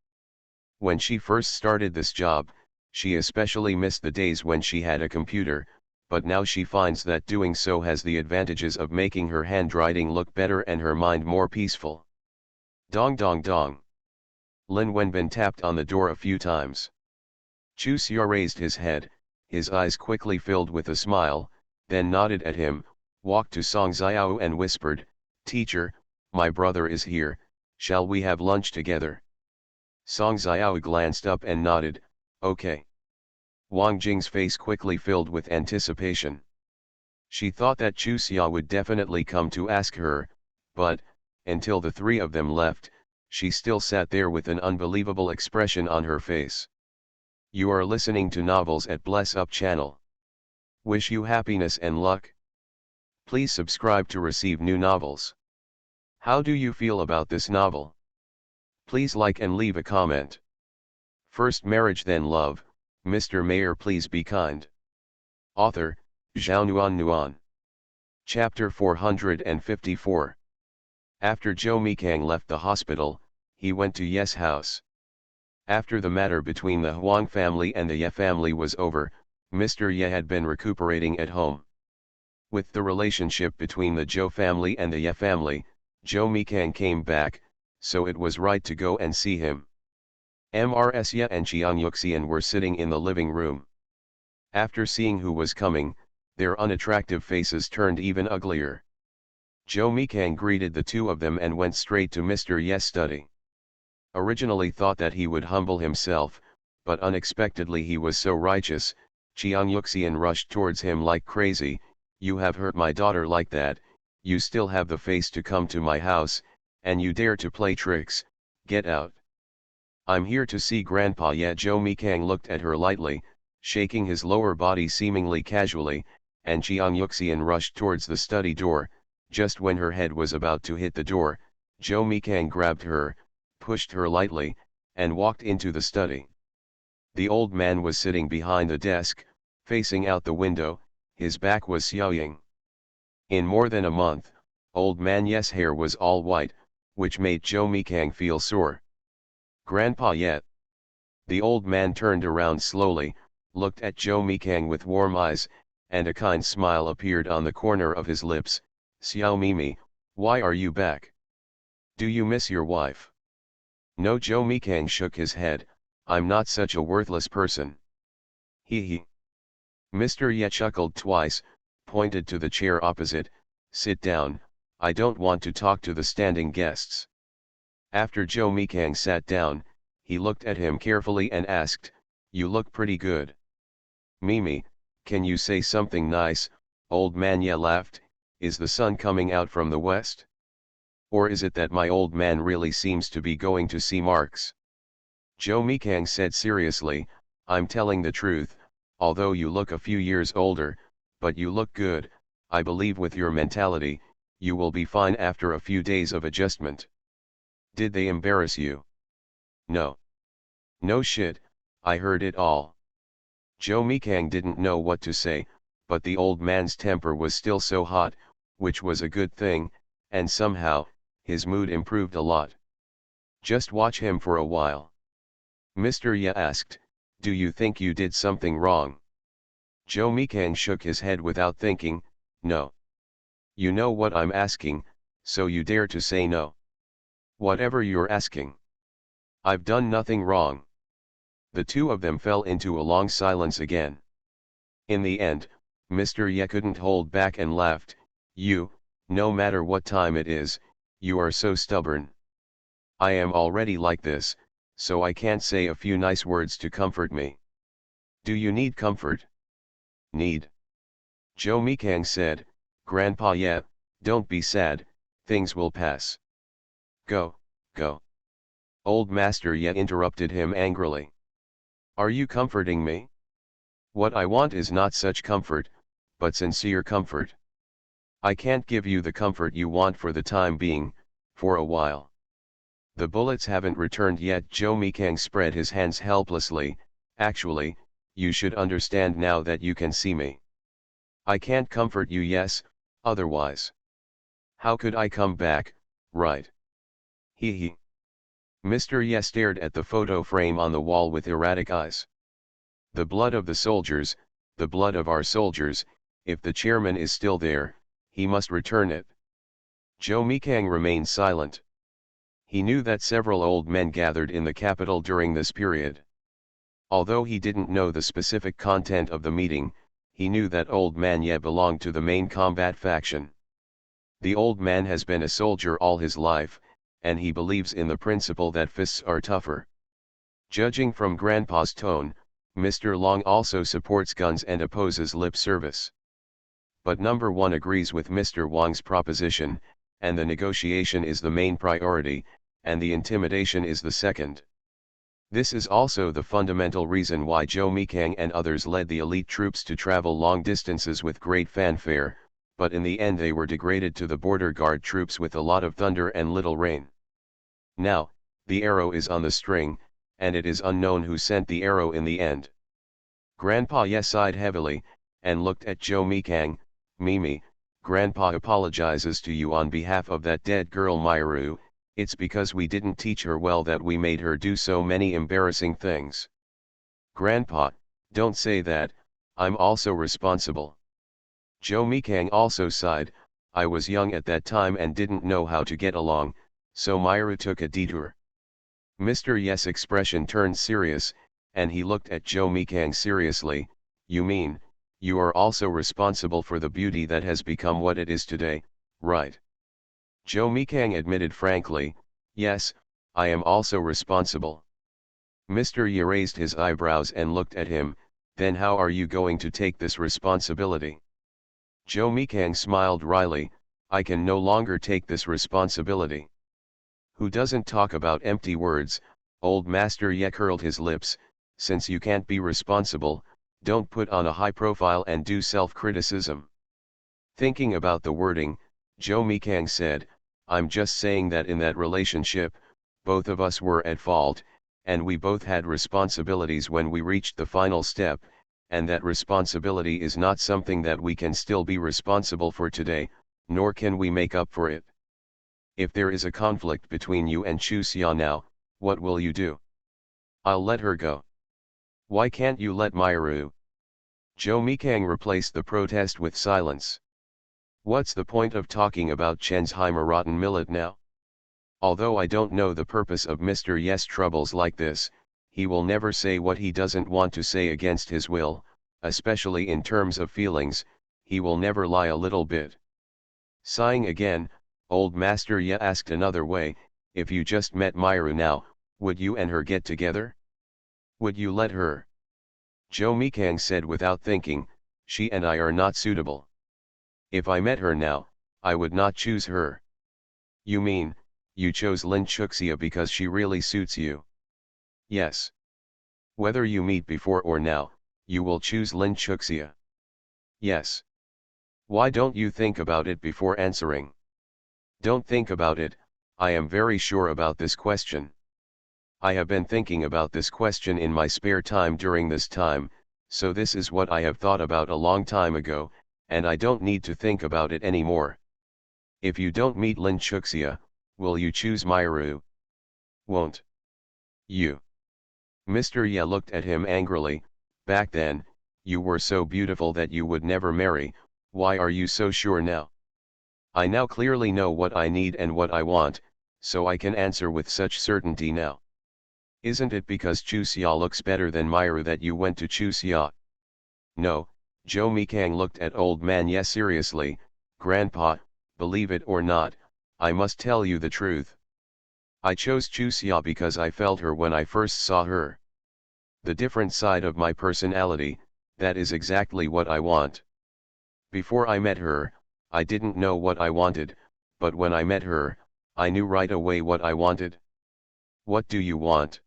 When she first started this job, she especially missed the days when she had a computer, but now she finds that doing so has the advantages of making her handwriting look better and her mind more peaceful. Dong dong dong. Lin Wenbin tapped on the door a few times. Chu Xia raised his head, his eyes quickly filled with a smile, then nodded at him, walked to Song Xiao and whispered, "Teacher, my brother is here, shall we have lunch together?" Song Xiao glanced up and nodded, "Okay." Wang Jing's face quickly filled with anticipation. She thought that Chu Xia would definitely come to ask her, but, until the three of them left, she still sat there with an unbelievable expression on her face. You are listening to Novels at Bless Up channel. Wish you happiness and luck. Please subscribe to receive new novels. How do you feel about this novel? Please like and leave a comment. First Marriage Then Love, Mr. Mayor Please Be Kind. Author, Zhao Nuan. Chapter 454. After Zhou Mikang left the hospital, he went to Ye's house. After the matter between the Huang family and the Ye family was over, Mr. Ye had been recuperating at home. With the relationship between the Zhou family and the Ye family, Zhou Mikang came back, so it was right to go and see him. Mrs. Ye and Chiang Yuxian were sitting in the living room. After seeing who was coming, their unattractive faces turned even uglier. Zhou Mikang greeted the two of them and went straight to Mr. Ye's study. Originally thought that he would humble himself, but unexpectedly he was so righteous. Chiang Yuxian rushed towards him like crazy. You have hurt my daughter like that, you still have the face to come to my house, and you dare to play tricks, get out. I'm here to see Grandpa Ye. Zhou Mikang looked at her lightly, shaking his lower body seemingly casually, and Chiang Yuxian rushed towards the study door. Just when her head was about to hit the door, Zhou Mikang grabbed her, pushed her lightly, and walked into the study. The old man was sitting behind the desk, facing out the window, his back was xiaoying. In more than a month, old man Ye's hair was all white, which made Zhou Mikang feel sore. Grandpa Ye. The old man turned around slowly, looked at Zhou Mikang with warm eyes, and a kind smile appeared on the corner of his lips. Xiao Mimi, why are you back? Do you miss your wife? No. Zhou Mikang shook his head, I'm not such a worthless person. He. Mr. Ye chuckled twice, pointed to the chair opposite, sit down, I don't want to talk to the standing guests. After Zhou Mikang sat down, he looked at him carefully and asked, you look pretty good. Mimi, can you say something nice? Old man Ye laughed, is the sun coming out from the west? Or is it that my old man really seems to be going to see Marx? Zhou Mikang said seriously, I'm telling the truth, although you look a few years older, but you look good. I believe with your mentality, you will be fine after a few days of adjustment. Did they embarrass you? No. No shit, I heard it all. Zhou Mikang didn't know what to say, but the old man's temper was still so hot, which was a good thing, and somehow, his mood improved a lot. Just watch him for a while. Mr. Ye asked, do you think you did something wrong? Zhou Mikang shook his head without thinking, no. You know what I'm asking, so you dare to say no. Whatever you're asking. I've done nothing wrong. The two of them fell into a long silence again. In the end, Mr. Ye couldn't hold back and laughed, you, no matter what time it is, you are so stubborn. I am already like this, so I can't say a few nice words to comfort me. Do you need comfort? Need. Zhou Mikang said, Grandpa Ye, don't be sad, things will pass. Go, go. Old Master Ye interrupted him angrily. Are you comforting me? What I want is not such comfort, but sincere comfort. I can't give you the comfort you want for the time being, for a while. The bullets haven't returned yet. Zhou Mikang spread his hands helplessly, actually, you should understand now that you can see me. I can't comfort you, yes, otherwise. How could I come back, right? He. Mr. Ye stared at the photo frame on the wall with erratic eyes. The blood of the soldiers, the blood of our soldiers, if the chairman is still there, he must return it. Zhou Mikang remained silent. He knew that several old men gathered in the capital during this period. Although he didn't know the specific content of the meeting, he knew that old man Ye belonged to the main combat faction. The old man has been a soldier all his life, and he believes in the principle that fists are tougher. Judging from Grandpa's tone, Mr. Long also supports guns and opposes lip service. But number one agrees with Mr. Wang's proposition, and the negotiation is the main priority, and the intimidation is the second. This is also the fundamental reason why Zhou Mikang and others led the elite troops to travel long distances with great fanfare, but in the end they were degraded to the border guard troops with a lot of thunder and little rain. Now, the arrow is on the string, and it is unknown who sent the arrow in the end. Grandpa sighed heavily, and looked at Joe Mikang. Mimi, Grandpa apologizes to you on behalf of that dead girl Myru. It's because we didn't teach her well that we made her do so many embarrassing things. Grandpa, don't say that, I'm also responsible. Joe Mikang also sighed. I was young at that time and didn't know how to get along, so Myru took a detour. Mr. Yes' expression turned serious, and he looked at Joe Mikang seriously. You mean, you are also responsible for the beauty that has become what it is today, right? Joe Mikang admitted frankly, yes, I am also responsible. Mr. Ye raised his eyebrows and looked at him. Then how are you going to take this responsibility? Joe Mikang smiled wryly, I can no longer take this responsibility. Who doesn't talk about empty words? Old Master Ye curled his lips. Since you can't be responsible, don't put on a high profile and do self-criticism. Thinking about the wording, Joe Mikang said, I'm just saying that in that relationship, both of us were at fault, and we both had responsibilities when we reached the final step, and that responsibility is not something that we can still be responsible for today, nor can we make up for it. If there is a conflict between you and Chuxia now, what will you do? I'll let her go. Why can't you let Myru? Joe Mikang replaced the protest with silence. What's the point of talking about Chen's HandsomeMaleLead now? Although I don't know the purpose of Mr. Yes' troubles like this, he will never say what he doesn't want to say against his will, especially in terms of feelings, he will never lie a little bit. Sighing again, Old Master Ye asked another way, if you just met Myru now, would you and her get together? Would you let her? Joe Mikang said without thinking, she and I are not suitable. If I met her now, I would not choose her. You mean, you chose Lin Chuxia because she really suits you? Yes. Whether you meet before or now, you will choose Lin Chuxia? Yes. Why don't you think about it before answering? Don't think about it, I am very sure about this question. I have been thinking about this question in my spare time during this time, so this is what I have thought about a long time ago, and I don't need to think about it anymore. If you don't meet Lin Chuxia, will you choose Myru? Won't you? Mr. Ye looked at him angrily. Back then, you were so beautiful that you would never marry. Why are you so sure now? I now clearly know what I need and what I want, so I can answer with such certainty now. Isn't it because Chuxia looks better than Myru that you went to Chuxia? No, Joe Mikang looked at Old Man Ye seriously. Grandpa, believe it or not, I must tell you the truth. I chose Chuxia because I felt her when I first saw her. The different side of my personality, that is exactly what I want. Before I met her, I didn't know what I wanted, but when I met her, I knew right away what I wanted. What do you want?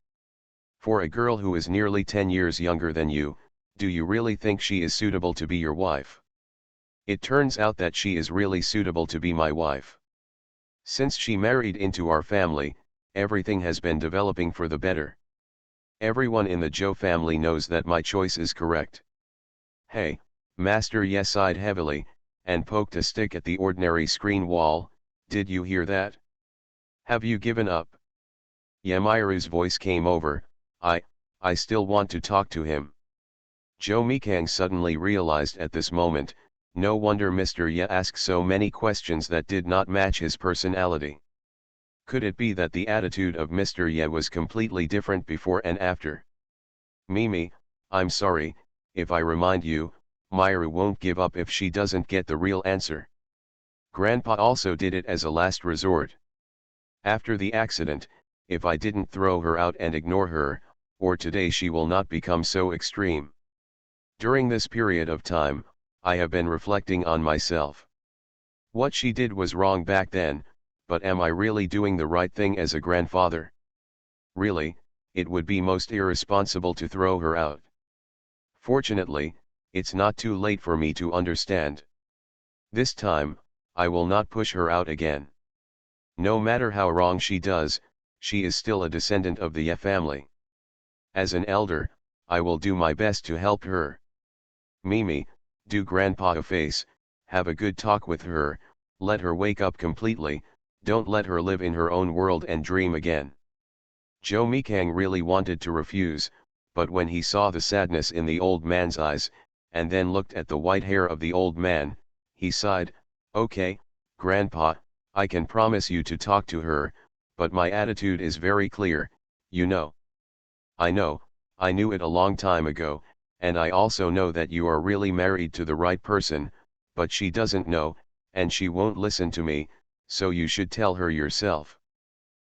For a girl who is nearly 10 years younger than you, do you really think she is suitable to be your wife? It turns out that she is really suitable to be my wife. Since she married into our family, everything has been developing for the better. Everyone in the Zhou family knows that my choice is correct. Hey, Master Ye sighed heavily, and poked a stick at the ordinary screen wall. Did you hear that? Have you given up? Yamiru's voice came over. I still want to talk to him. Joe Mikang suddenly realized at this moment, no wonder Mr. Ye asked so many questions that did not match his personality. Could it be that the attitude of Mr. Ye was completely different before and after? Mimi, I'm sorry, if I remind you, Myru won't give up if she doesn't get the real answer. Grandpa also did it as a last resort. After the accident, if I didn't throw her out and ignore her, or today she will not become so extreme. During this period of time, I have been reflecting on myself. What she did was wrong back then, but am I really doing the right thing as a grandfather? Really, it would be most irresponsible to throw her out. Fortunately, it's not too late for me to understand. This time, I will not push her out again. No matter how wrong she does, she is still a descendant of the family. As an elder, I will do my best to help her. Mimi, do grandpa a face, have a good talk with her, let her wake up completely, don't let her live in her own world and dream again. Joe Mikang really wanted to refuse, but when he saw the sadness in the old man's eyes, and then looked at the white hair of the old man, he sighed, "Okay, Grandpa, I can promise you to talk to her, but my attitude is very clear, you know." "I know, I knew it a long time ago, and I also know that you are really married to the right person, but she doesn't know, and she won't listen to me, so you should tell her yourself."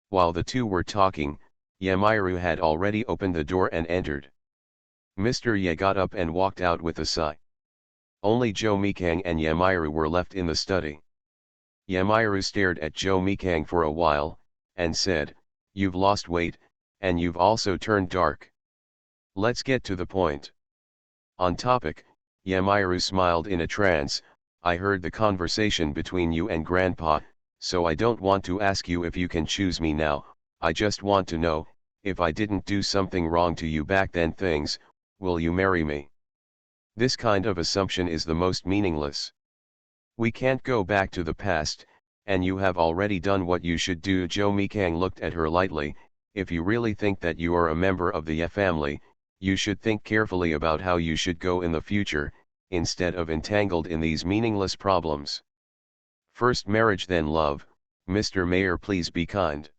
While the two were talking, Yamiru had already opened the door and entered. Mr. Ye got up and walked out with a sigh. Only Joe Mikang and Yamiru were left in the study. Yamiru stared at Joe Mikang for a while, and said, "You've lost weight, and you've also turned dark. Let's get to the point." On topic, Yamiru smiled in a trance. "I heard the conversation between you and Grandpa, so I don't want to ask you if you can choose me now, I just want to know, if I didn't do something wrong to you back then will you marry me?" This kind of assumption is the most meaningless. We can't go back to the past, and you have already done what you should do. Joe Mikang looked at her lightly. "If you really think that you are a member of the family, you should think carefully about how you should go in the future, instead of entangled in these meaningless problems. First marriage then love, Mr. Mayor please be kind."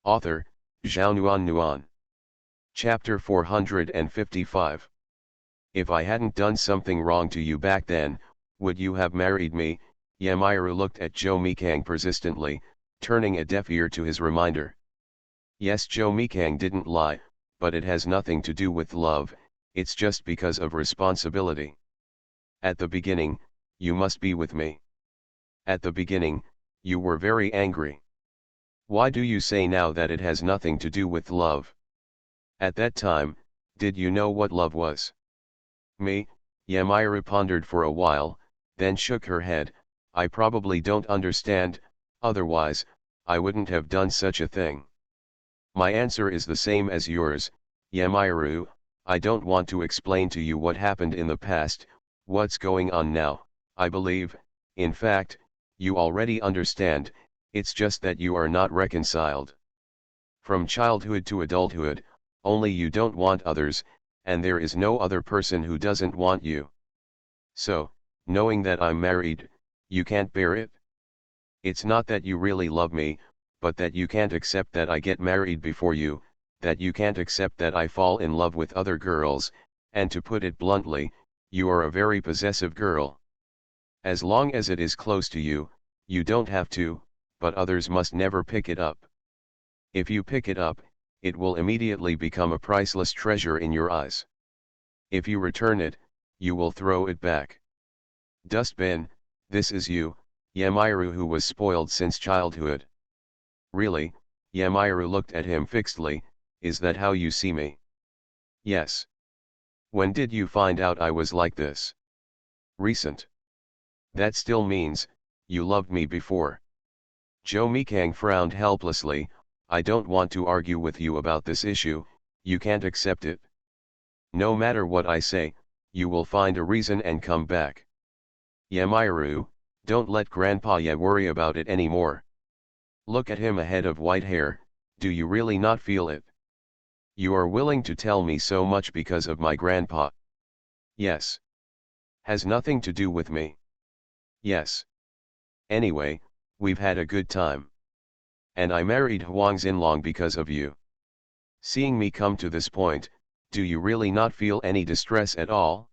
Author, Zhao Nuan. Chapter 455. If I hadn't done something wrong to you back then, would you have married me? Yamiru looked at Joe Mikang persistently, turning a deaf ear to his reminder. Yes, Joe Mikang didn't lie, but it has nothing to do with love, it's just because of responsibility. At the beginning, you must be with me. At the beginning, you were very angry. Why do you say now that it has nothing to do with love? At that time, did you know what love was? Me, Yamiru pondered for a while, then shook her head. I probably don't understand, otherwise, I wouldn't have done such a thing. My answer is the same as yours, Yamiru. I don't want to explain to you what happened in the past, what's going on now. I believe, in fact, you already understand, it's just that you are not reconciled. From childhood to adulthood, only you don't want others, and there is no other person who doesn't want you. So, knowing that I'm married, you can't bear it? It's not that you really love me, but that you can't accept that I get married before you, that you can't accept that I fall in love with other girls, and to put it bluntly, you are a very possessive girl. As long as it is close to you, you don't have to, but others must never pick it up. If you pick it up, it will immediately become a priceless treasure in your eyes. If you return it, you will throw it back. Dustbin, this is you, Yamiru, who was spoiled since childhood. Really? Yamiru looked at him fixedly. Is that how you see me? Yes. When did you find out I was like this? Recent. That still means, you loved me before. Joe Mikang frowned helplessly. I don't want to argue with you about this issue, you can't accept it. No matter what I say, you will find a reason and come back. Yamiru, don't let Grandpa Ye worry about it anymore. Look at him, a head of white hair, do you really not feel it? You are willing to tell me so much because of my grandpa? Yes. Has nothing to do with me? Yes. Anyway, we've had a good time. And I married Huang Xinlong because of you. Seeing me come to this point, do you really not feel any distress at all?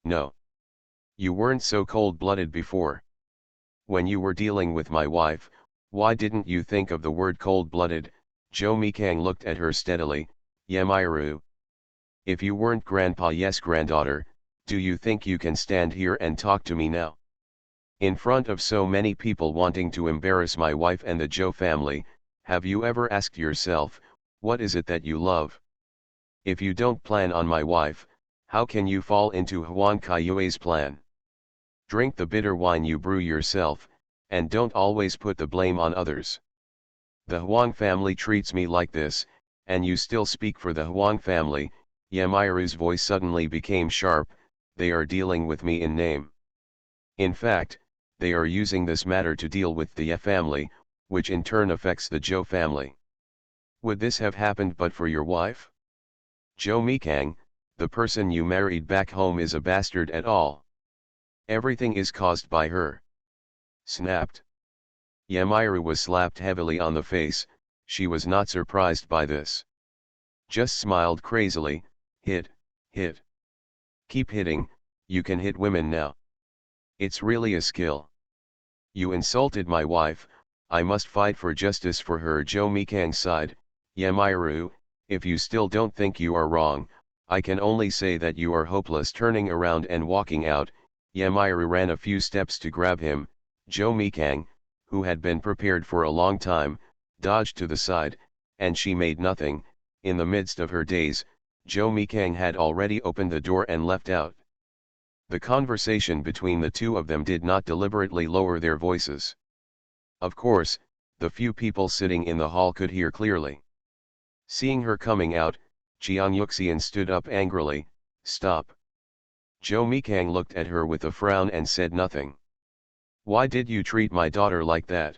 No. You weren't so cold-blooded before. When you were dealing with my wife, why didn't you think of the word cold-blooded? Joe Mikang looked at her steadily. Yamiru. If you weren't Grandpa Yes granddaughter, do you think you can stand here and talk to me now? In front of so many people wanting to embarrass my wife and the Zhou family, have you ever asked yourself, what is it that you love? If you don't plan on my wife, how can you fall into Huang Kaiyue's plan? Drink the bitter wine you brew yourself, and don't always put the blame on others. The Huang family treats me like this, and you still speak for the Huang family. Yamairu's voice suddenly became sharp. They are dealing with me in name. In fact, they are using this matter to deal with the Ye family, which in turn affects the Zhou family. Would this have happened but for your wife? Zhou Mikang, the person you married back home, is a bastard at all. Everything is caused by her. Snapped. Yamairu was slapped heavily on the face. She was not surprised by this. Just smiled crazily. Hit, hit. Keep hitting, you can hit women now. It's really a skill. You insulted my wife, I must fight for justice for her. Zhou Mikang sighed. Yamairu, if you still don't think you are wrong, I can only say that you are hopeless. Turning around and walking out, Yamairu ran a few steps to grab him. Zhou Mikang, who had been prepared for a long time, dodged to the side, and she made nothing. In the midst of her daze, Zhou Mikang had already opened the door and left out. The conversation between the two of them did not deliberately lower their voices. Of course, the few people sitting in the hall could hear clearly. Seeing her coming out, Jiang Yuxian stood up angrily. Stop. Zhou Mikang looked at her with a frown and said nothing. Why did you treat my daughter like that?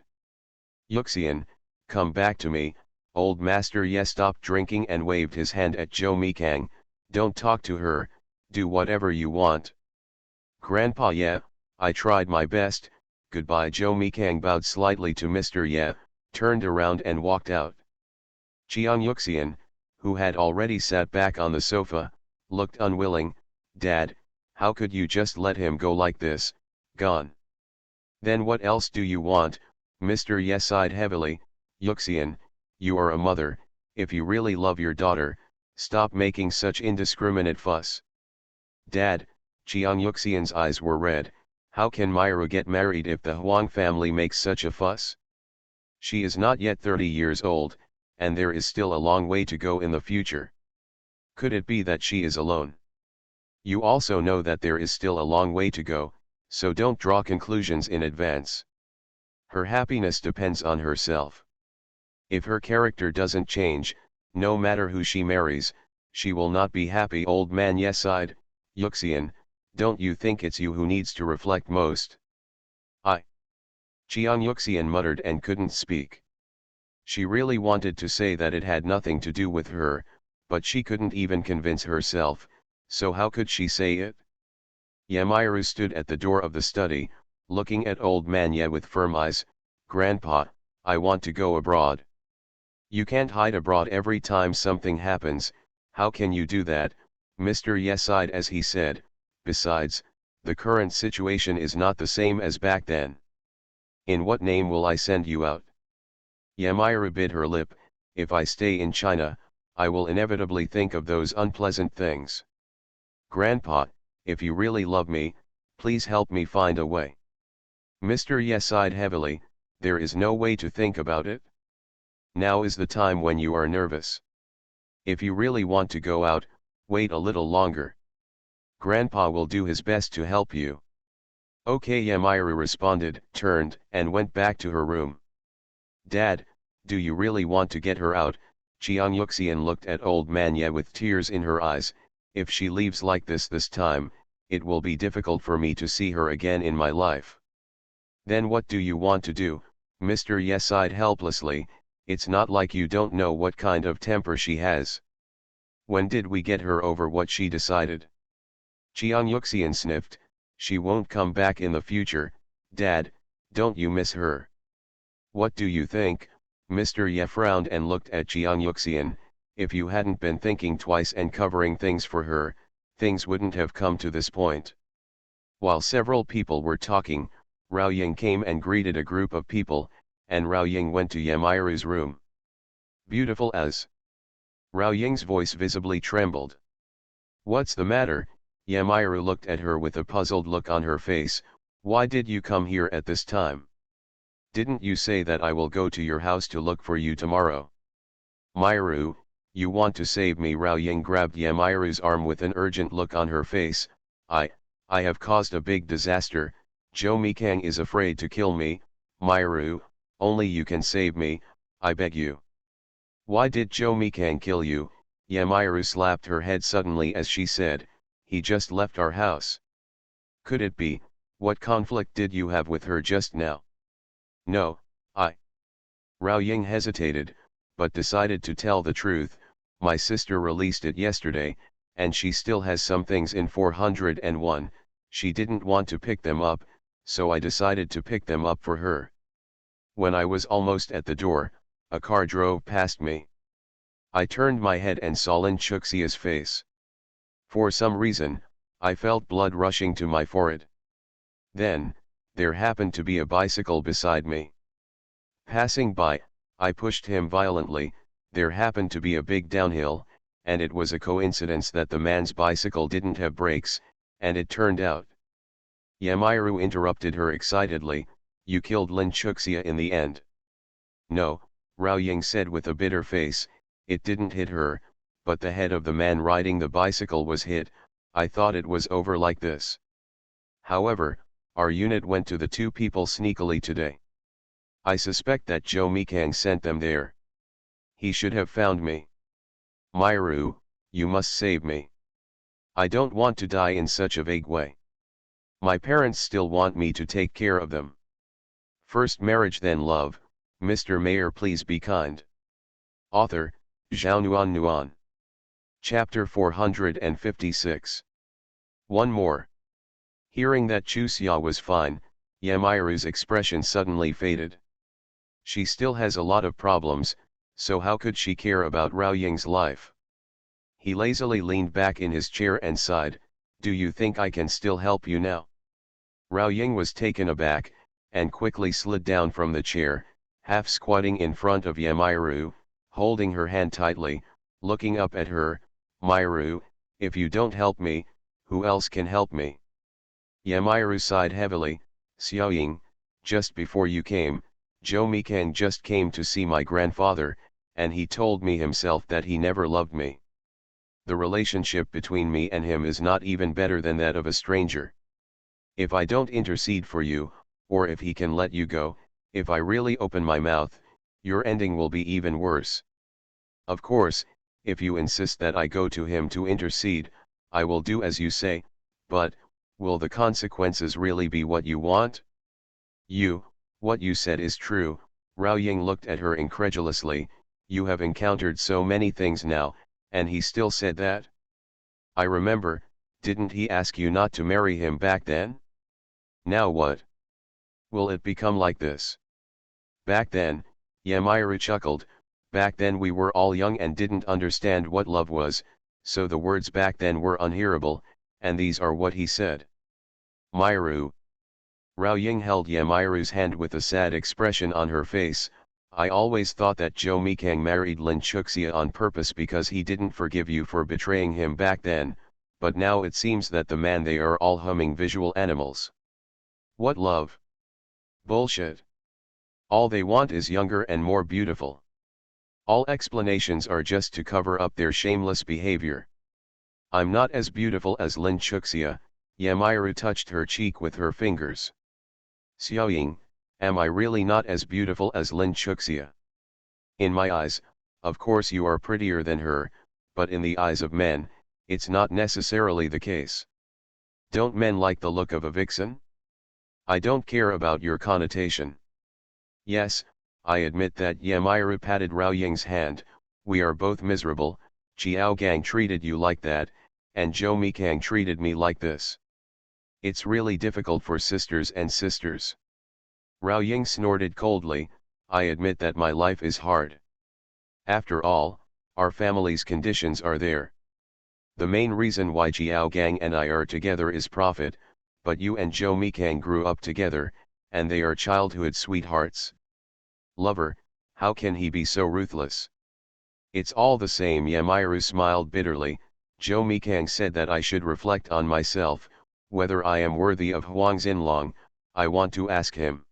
Yuxian, come back to me. Old Master Ye stopped drinking and waved his hand at Zhou Mikang. Don't talk to her, do whatever you want. Grandpa Ye, I tried my best. Goodbye. Zhou Mikang bowed slightly to Mr. Ye, turned around and walked out. Jiang Yuxian, who had already sat back on the sofa, looked unwilling. Dad, how could you just let him go like this? Gone. Then what else do you want? Mr. Ye sighed heavily. Yuxian, you are a mother. If you really love your daughter, stop making such indiscriminate fuss. Dad, Jiang Yuxian's eyes were red. How can Myra get married if the Huang family makes such a fuss? She is not yet 30 years old, and there is still a long way to go in the future. Could it be that she is alone? You also know that there is still a long way to go, so don't draw conclusions in advance. Her happiness depends on herself. If her character doesn't change, no matter who she marries, she will not be happy. Old man Ye sighed. Yuxian, don't you think it's you who needs to reflect most? I. Jiang Yuxian muttered and couldn't speak. She really wanted to say that it had nothing to do with her, but she couldn't even convince herself, so how could she say it? Yamairu stood at the door of the study, looking at old man Ye with firm eyes. Grandpa, I want to go abroad. You can't hide abroad every time something happens. How can you do that? Mr. Ye sighed as he said, besides, the current situation is not the same as back then. In what name will I send you out? Yamairu bit her lip. If I stay in China, I will inevitably think of those unpleasant things. Grandpa, if you really love me, please help me find a way. Mr. Ye sighed heavily. There is no way to think about it. Now is the time when you are nervous. If you really want to go out, wait a little longer. Grandpa will do his best to help you. Okay, Yamairu responded, turned, and went back to her room. Dad, do you really want to get her out? Jiang Yuxian looked at old man Ye with tears in her eyes. If she leaves like this time, it will be difficult for me to see her again in my life. Then what do you want to do? Mr. Ye sighed helplessly. It's not like you don't know what kind of temper she has. When did we get her over what she decided? Jiang Yuxian sniffed. She won't come back in the future. Dad, don't you miss her? What do you think? Mr. Ye frowned and looked at Jiang Yuxian. If you hadn't been thinking twice and covering things for her, things wouldn't have come to this point. While several people were talking, Rao Ying came and greeted a group of people, and Rao Ying went to Yamairu's room. Beautiful as. Rao Ying's voice visibly trembled. What's the matter? Yamairu looked at her with a puzzled look on her face. Why did you come here at this time? Didn't you say that I will go to your house to look for you tomorrow? Mairu, you want to save me? Rao Ying grabbed Yamairu's arm with an urgent look on her face. I have caused a big disaster. Joe Mikang is afraid to kill me. Myru, only you can save me, I beg you. Why did Joe Mikang kill you? Myru slapped her head suddenly as she said, he just left our house. Could it be, what conflict did you have with her just now? No, Rao Ying hesitated, but decided to tell the truth. My sister released it yesterday, and she still has some things in 401, she didn't want to pick them up, so I decided to pick them up for her. When I was almost at the door, a car drove past me. I turned my head and saw Lin Chuxia's face. For some reason, I felt blood rushing to my forehead. Then, there happened to be a bicycle beside me. Passing by, I pushed him violently. There happened to be a big downhill, and it was a coincidence that the man's bicycle didn't have brakes, and it turned out. Myru interrupted her excitedly, you killed Lin Chuxia in the end. No, Rao Ying said with a bitter face, it didn't hit her, but the head of the man riding the bicycle was hit. I thought it was over like this. However, our unit went to the two people sneakily today. I suspect that Joe Mikang sent them there. He should have found me. Myru, you must save me. I don't want to die in such a vague way. My parents still want me to take care of them. First marriage then love. Mr. Mayor, please be kind. Author, Zhao Nuan Nuan. Chapter 456. One more. Hearing that Chu Xia was fine, Myru's expression suddenly faded. She still has a lot of problems, so how could she care about Rao Ying's life? He lazily leaned back in his chair and sighed, do you think I can still help you now? Rao Ying was taken aback, and quickly slid down from the chair, half squatting in front of Myru, holding her hand tightly, looking up at her. Myru, if you don't help me, who else can help me? Myru sighed heavily, Xiaoying, just before you came, Joe Mikang just came to see my grandfather, and he told me himself that he never loved me. The relationship between me and him is not even better than that of a stranger. If I don't intercede for you, or if he can let you go, if I really open my mouth, your ending will be even worse. Of course, if you insist that I go to him to intercede, I will do as you say, but, will the consequences really be what you want? What you said is true. Rao Ying looked at her incredulously, you have encountered so many things now, and he still said that? I remember, didn't he ask you not to marry him back then? Now what? Will it become like this? Back then, Myru chuckled, back then we were all young and didn't understand what love was, so the words back then were unhearable, and these are what he said. Myru. Rao Ying held Myru's hand with a sad expression on her face. I always thought that Joe Mikang married Lin Chuxia on purpose because he didn't forgive you for betraying him back then, but now it seems that the man they are all humming visual animals. What love? Bullshit. All they want is younger and more beautiful. All explanations are just to cover up their shameless behavior. I'm not as beautiful as Lin Chuxia. Myru touched her cheek with her fingers. Xiaoying, am I really not as beautiful as Lin Chuxia? In my eyes, of course you are prettier than her, but in the eyes of men, it's not necessarily the case. Don't men like the look of a vixen? I don't care about your connotation. Yes, I admit that. Myru patted Rao Ying's hand, we are both miserable. Qiao Gang treated you like that, and Joe Mikang treated me like this. It's really difficult for sisters and sisters. Rao Ying snorted coldly, I admit that my life is hard. After all, our family's conditions are there. The main reason why Jiao Gang and I are together is profit, but you and Joe Mikang grew up together, and they are childhood sweethearts. Lover, how can he be so ruthless? It's all the same. Myru smiled bitterly. Joe Mikang said that I should reflect on myself, whether I am worthy of Huang Xinlong. I want to ask him.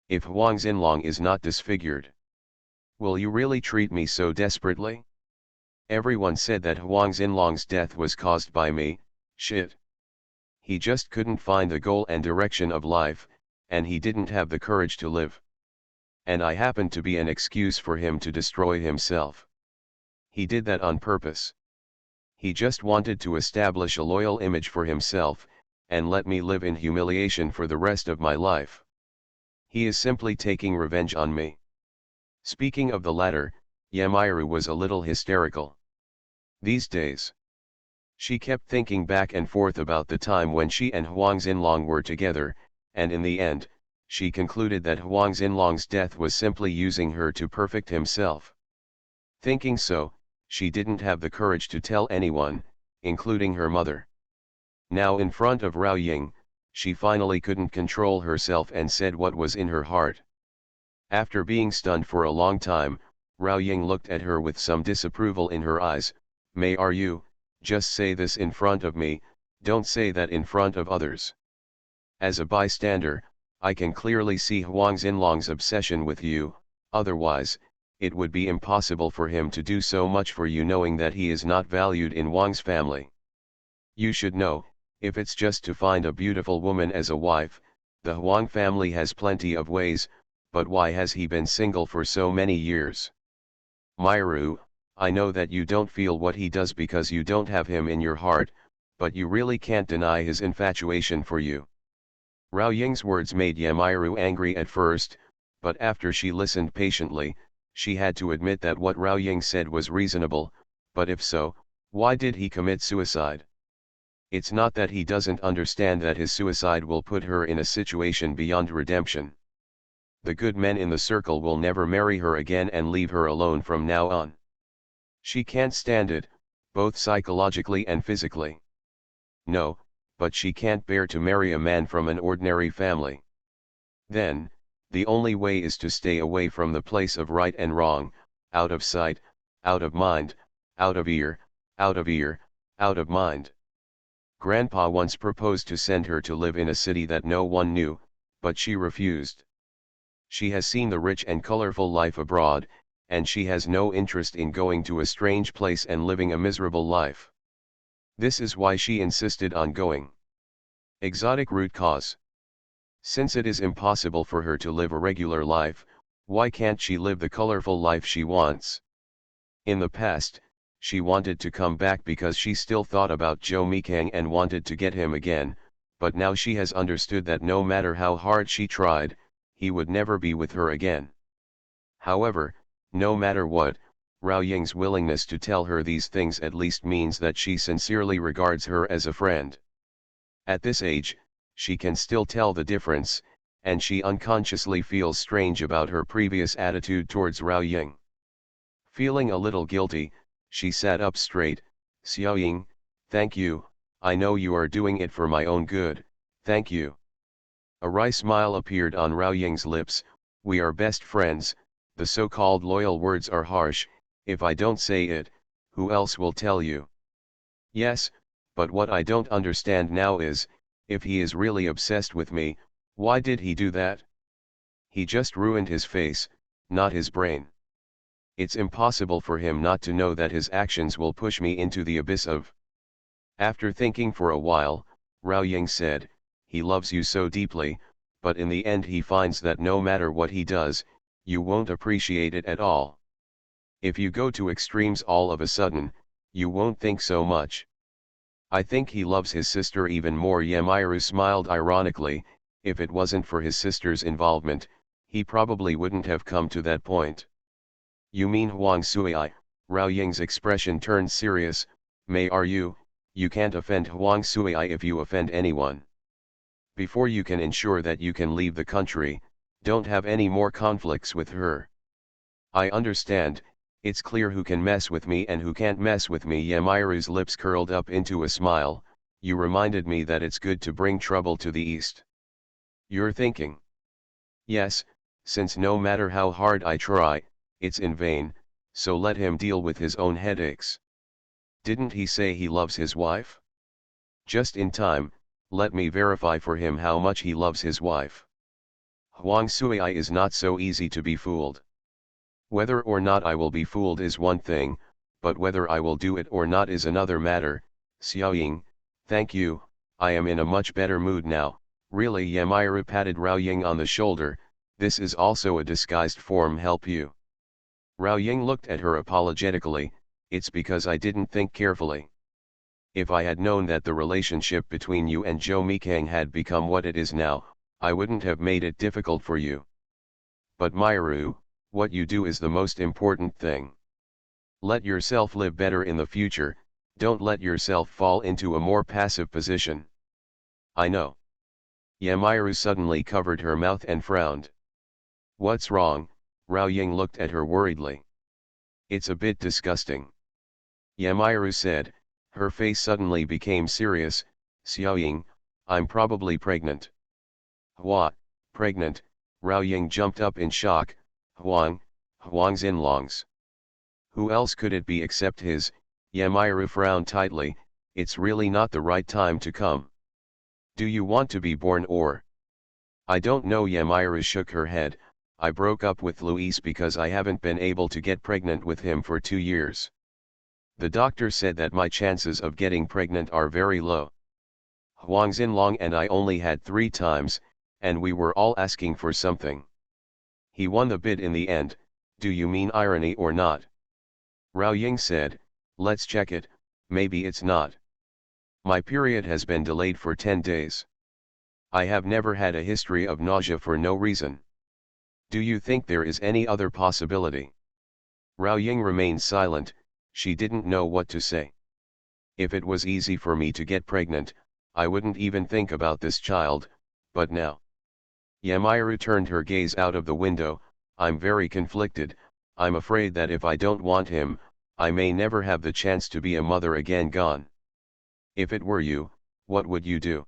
If Huang Xinlong is not disfigured, will you really treat me so desperately? Everyone said that Huang Xinlong's death was caused by me. Shit. He just couldn't find the goal and direction of life, and he didn't have the courage to live. And I happened to be an excuse for him to destroy himself. He did that on purpose. He just wanted to establish a loyal image for himself, and let me live in humiliation for the rest of my life. He is simply taking revenge on me." Speaking of the latter, Yamiru was a little hysterical. These days, she kept thinking back and forth about the time when she and Huang Xinlong were together, and in the end, she concluded that Huang Xinlong's death was simply using her to perfect himself. Thinking so, she didn't have the courage to tell anyone, including her mother. Now in front of Rao Ying, she finally couldn't control herself and said what was in her heart. After being stunned for a long time, Rao Ying looked at her with some disapproval in her eyes. "May are you, just say this in front of me, don't say that in front of others. As a bystander, I can clearly see Huang Xinlong's obsession with you, otherwise, it would be impossible for him to do so much for you knowing that he is not valued in Huang's family. You should know, if it's just to find a beautiful woman as a wife, the Huang family has plenty of ways, but why has he been single for so many years? Myru, I know that you don't feel what he does because you don't have him in your heart, but you really can't deny his infatuation for you." Rao Ying's words made Yamiru angry at first, but after she listened patiently, she had to admit that what Rao Ying said was reasonable, but if so, why did he commit suicide? It's not that he doesn't understand that his suicide will put her in a situation beyond redemption. The good men in the circle will never marry her again and leave her alone from now on. She can't stand it, both psychologically and physically. No, but she can't bear to marry a man from an ordinary family. Then, the only way is to stay away from the place of right and wrong, out of sight, out of mind, out of ear, out of ear, out of mind. Grandpa once proposed to send her to live in a city that no one knew, but she refused. She has seen the rich and colorful life abroad, and she has no interest in going to a strange place and living a miserable life. This is why she insisted on going. Exotic root cause. Since it is impossible for her to live a regular life, why can't she live the colorful life she wants? In the past, she wanted to come back because she still thought about Zhou Mikang and wanted to get him again, but now she has understood that no matter how hard she tried, he would never be with her again. However, no matter what, Rao Ying's willingness to tell her these things at least means that she sincerely regards her as a friend. At this age, she can still tell the difference, and she unconsciously feels strange about her previous attitude towards Rao Ying. Feeling a little guilty, she sat up straight. "Xiao Ying, thank you, I know you are doing it for my own good, thank you." A wry smile appeared on Rao Ying's lips. "We are best friends, the so-called loyal words are harsh, if I don't say it, who else will tell you?" "Yes, but what I don't understand now is, if he is really obsessed with me, why did he do that? He just ruined his face, not his brain. It's impossible for him not to know that his actions will push me into the abyss of..." After thinking for a while, Rao Ying said, "He loves you so deeply, but in the end he finds that no matter what he does, you won't appreciate it at all. If you go to extremes all of a sudden, you won't think so much. I think he loves his sister even more." Yamiru smiled ironically. If it wasn't for his sister's involvement, he probably wouldn't have come to that point. "You mean Huang Sui?" Rao Ying's expression turned serious. "May are you can't offend Huang Sui if you offend anyone. Before you can ensure that you can leave the country, don't have any more conflicts with her." "I understand, it's clear who can mess with me and who can't mess with me." Yamiru's lips curled up into a smile. "You reminded me that it's good to bring trouble to the East. You're thinking?" "Yes, since no matter how hard I try, it's in vain, so let him deal with his own headaches. Didn't he say he loves his wife? Just in time, let me verify for him how much he loves his wife. Huang Sui is not so easy to be fooled. Whether or not I will be fooled is one thing, but whether I will do it or not is another matter." "Xiao Ying, thank you, I am in a much better mood now, really. Yamiru patted Rao Ying on the shoulder. This is also a disguised form. Help you. Rao Ying looked at her apologetically. It's because I didn't think carefully. If I had known that the relationship between you and Joe Mikang had become what it is now, I wouldn't have made it difficult for you. But Miru, what you do is the most important thing. Let yourself live better in the future, don't let yourself fall into a more passive position. I know. Yamiru suddenly covered her mouth and frowned. What's wrong? Rao Ying looked at her worriedly. It's a bit disgusting. Yamiru said, her face suddenly became serious. Xiao Ying, I'm probably pregnant. What, pregnant? Rao Ying jumped up in shock. Huang Xinlong's. Who else could it be except his? Yamiru frowned tightly. It's really not the right time to come. Do you want to be born or? I don't know. Yamiru shook her head. I broke up with Luis because I haven't been able to get pregnant with him for 2 years. The doctor said that my chances of getting pregnant are very low. Huang Xinlong and I only had 3 times, and we were all asking for something. He won the bid in the end. Do you mean irony or not? Rao Ying said, let's check it, maybe it's not. My period has been delayed for 10 days. I have never had a history of nausea for no reason. Do you think there is any other possibility? Rao Ying remained silent. She didn't know what to say. If it was easy for me to get pregnant, I wouldn't even think about this child, but now. Yamiru turned her gaze out of the window. I'm very conflicted. I'm afraid that if I don't want him, I may never have the chance to be a mother again. Gone. If it were you, what would you do?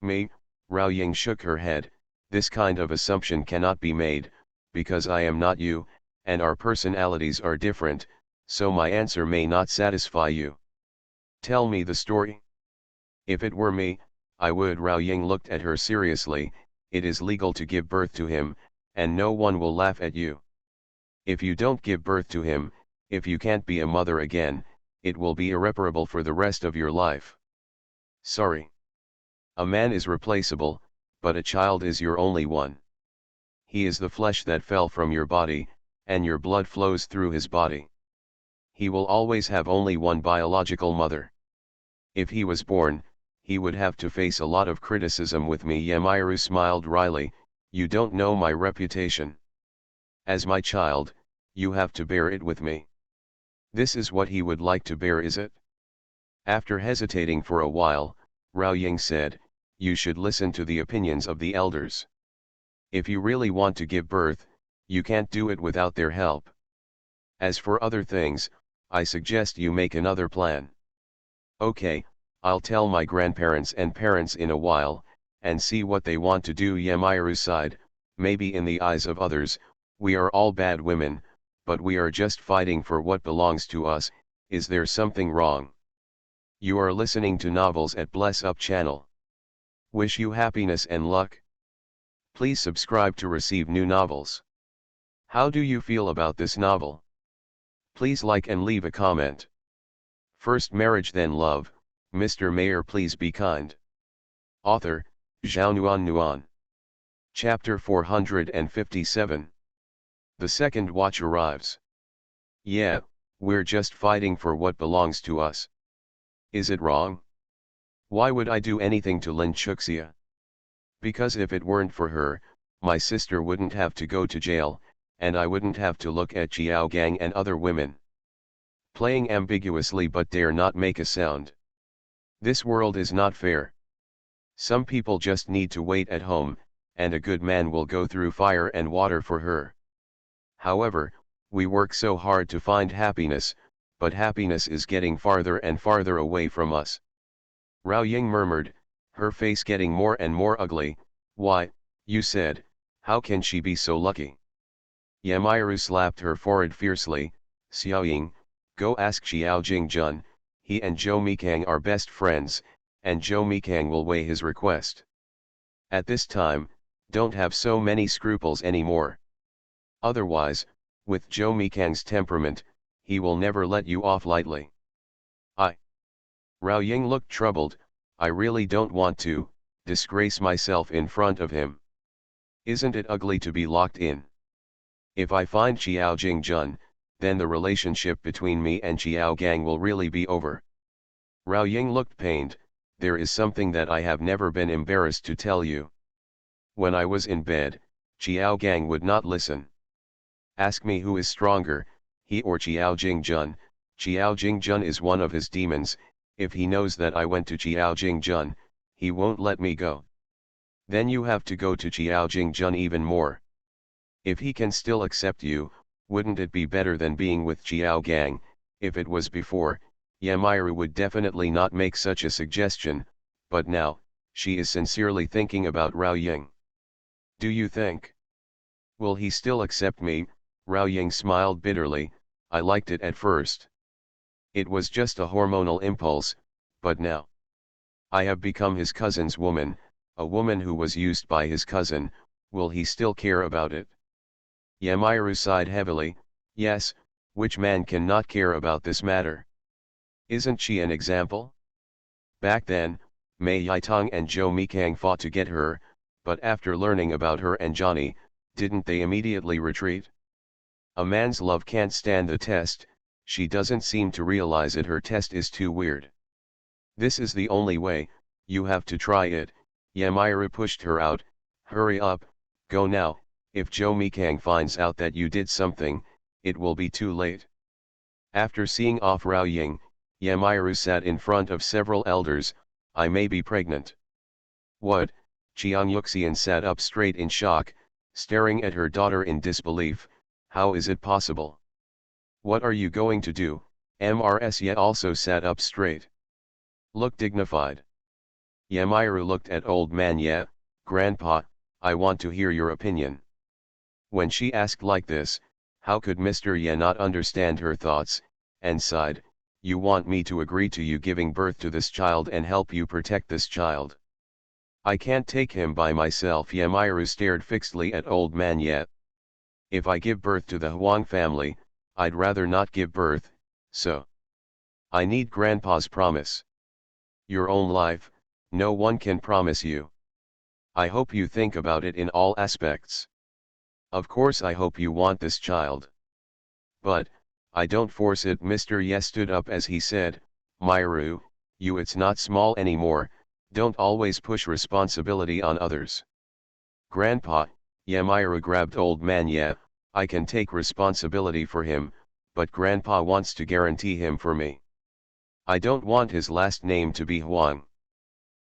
Me? Rao Ying shook her head. This kind of assumption cannot be made, because I am not you, and our personalities are different, so my answer may not satisfy you. Tell me the story. If it were me, I would. Rao Ying looked at her seriously. It is legal to give birth to him, and no one will laugh at you. If you don't give birth to him, if you can't be a mother again, it will be irreparable for the rest of your life. Sorry. A man is replaceable, but a child is your only one. He is the flesh that fell from your body, and your blood flows through his body. He will always have only one biological mother. If he was born, he would have to face a lot of criticism with me. Yamiru smiled wryly. You don't know my reputation. As my child, you have to bear it with me. This is what he would like to bear, is it? After hesitating for a while, Rao Ying said, you should listen to the opinions of the elders. If you really want to give birth, you can't do it without their help. As for other things, I suggest you make another plan. Okay, I'll tell my grandparents and parents in a while, and see what they want to do. Yamiru sighed. Maybe in the eyes of others, we are all bad women, but we are just fighting for what belongs to us. Is there something wrong? You are listening to novels at Bless Up channel. Wish you happiness and luck. Please subscribe to receive new novels. How do you feel about this novel? Please like and leave a comment. First marriage then love, Mr. Mayor please be kind. Author, Zhao Nuan. Chapter 457. The second watch arrives. Yeah, we're just fighting for what belongs to us. Is it wrong? Why would I do anything to Lin Chuxia? Because if it weren't for her, my sister wouldn't have to go to jail, and I wouldn't have to look at Xiao Gang and other women. Playing ambiguously but dare not make a sound. This world is not fair. Some people just need to wait at home, and a good man will go through fire and water for her. However, we work so hard to find happiness, but happiness is getting farther and farther away from us. Rao Ying murmured, her face getting more and more ugly. Why, you said, how can she be so lucky? Yamiru slapped her forehead fiercely. Xiao Ying, go ask Xiao Jingjun, he and Zhou Mikang are best friends, and Zhou Mikang will weigh his request. At this time, don't have so many scruples anymore. Otherwise, with Zhou Mikang's temperament, he will never let you off lightly. Rao Ying looked troubled. I really don't want to disgrace myself in front of him. Isn't it ugly to be locked in? If I find Xiao Jingjun, then the relationship between me and Xiao Gang will really be over. Rao Ying looked pained. There is something that I have never been embarrassed to tell you. When I was in bed, Xiao Gang would not listen. Ask me who is stronger, he or Xiao Jingjun. Xiao Jingjun is one of his demons. If he knows that I went to Xiao Jingjun, he won't let me go. Then you have to go to Xiao Jingjun even more. If he can still accept you, wouldn't it be better than being with Xiao Gang? If it was before, Yamiru would definitely not make such a suggestion, but now, she is sincerely thinking about Rao Ying. Do you think? Will he still accept me? Rao Ying smiled bitterly. I liked it at first. It was just a hormonal impulse, but now I have become his cousin's woman, a woman who was used by his cousin. Will he still care about it? Yamiru sighed heavily. Yes, which man can not care about this matter? Isn't she an example? Back then, Mei Yitong and Zhou Mikang fought to get her, but after learning about her and Johnny, didn't they immediately retreat? A man's love can't stand the test. She doesn't seem to realize it. Her test is too weird. This is the only way, you have to try it. Yamiru pushed her out. Hurry up, go now. If Zhou Mikang finds out that you did something, it will be too late. After seeing off Rao Ying, Yamiru sat in front of several elders. I may be pregnant. What? Chiang Yuxian sat up straight in shock, staring at her daughter in disbelief. How is it possible? What are you going to do? Mrs. Ye also sat up straight. Look dignified. Yamiru looked at old man Ye. Grandpa, I want to hear your opinion. When she asked like this, how could Mr. Ye not understand her thoughts, and sighed, you want me to agree to you giving birth to this child and help you protect this child? I can't take him by myself. Yamiru stared fixedly at old man Ye. If I give birth to the Huang family, I'd rather not give birth, so I need Grandpa's promise. Your own life, no one can promise you. I hope you think about it in all aspects. Of course I hope you want this child. But, I don't force it. Mr. Ye stood up as he said, Myru, it's not small anymore, don't always push responsibility on others. Grandpa, Yamiru grabbed old man Ye, I can take responsibility for him, but Grandpa wants to guarantee him for me. I don't want his last name to be Huang.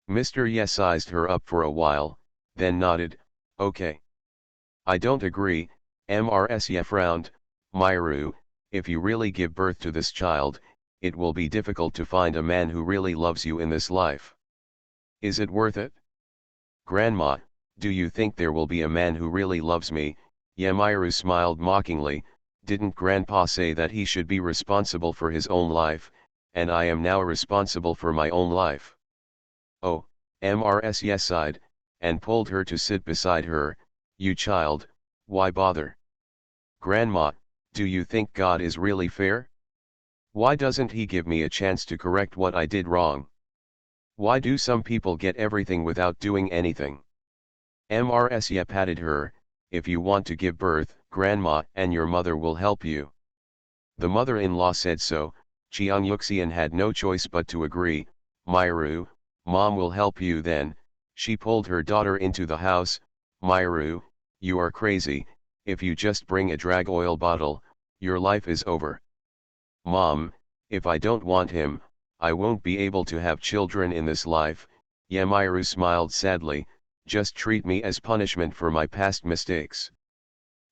Mr. Ye sized her up for a while, then nodded, okay. I don't agree. Mrs. Ye frowned. Myru, if you really give birth to this child, it will be difficult to find a man who really loves you in this life. Is it worth it? Grandma, do you think there will be a man who really loves me? Yamiru smiled mockingly. Didn't Grandpa say that he should be responsible for his own life, and I am now responsible for my own life? Oh, Mrs. Ye sighed, and pulled her to sit beside her. You child, why bother? Grandma, do you think God is really fair? Why doesn't he give me a chance to correct what I did wrong? Why do some people get everything without doing anything? Mrs. Ye patted her. If you want to give birth, Grandma and your mother will help you. The mother-in-law said so. Chiang Yuxian had no choice but to agree. Myru, Mom will help you then. She pulled her daughter into the house. Myru, you are crazy. If you just bring a drag oil bottle, your life is over. Mom, if I don't want him, I won't be able to have children in this life. Yamiru smiled sadly. Just treat me as punishment for my past mistakes.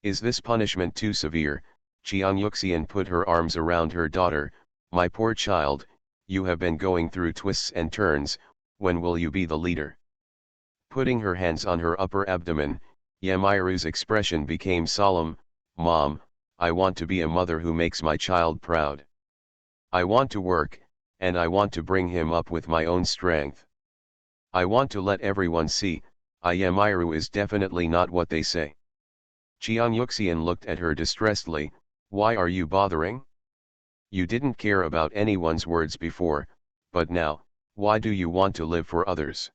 Is this punishment too severe? Chiang Yuxian put her arms around her daughter. My poor child, you have been going through twists and turns. When will you be the leader? Putting her hands on her upper abdomen, Yamiru's expression became solemn. Mom, I want to be a mother who makes my child proud. I want to work, and I want to bring him up with my own strength. I want to let everyone see, Yamiru is definitely not what they say. Chiang Yuxian looked at her distressedly. Why are you bothering? You didn't care about anyone's words before, but now, Why do you want to live for others?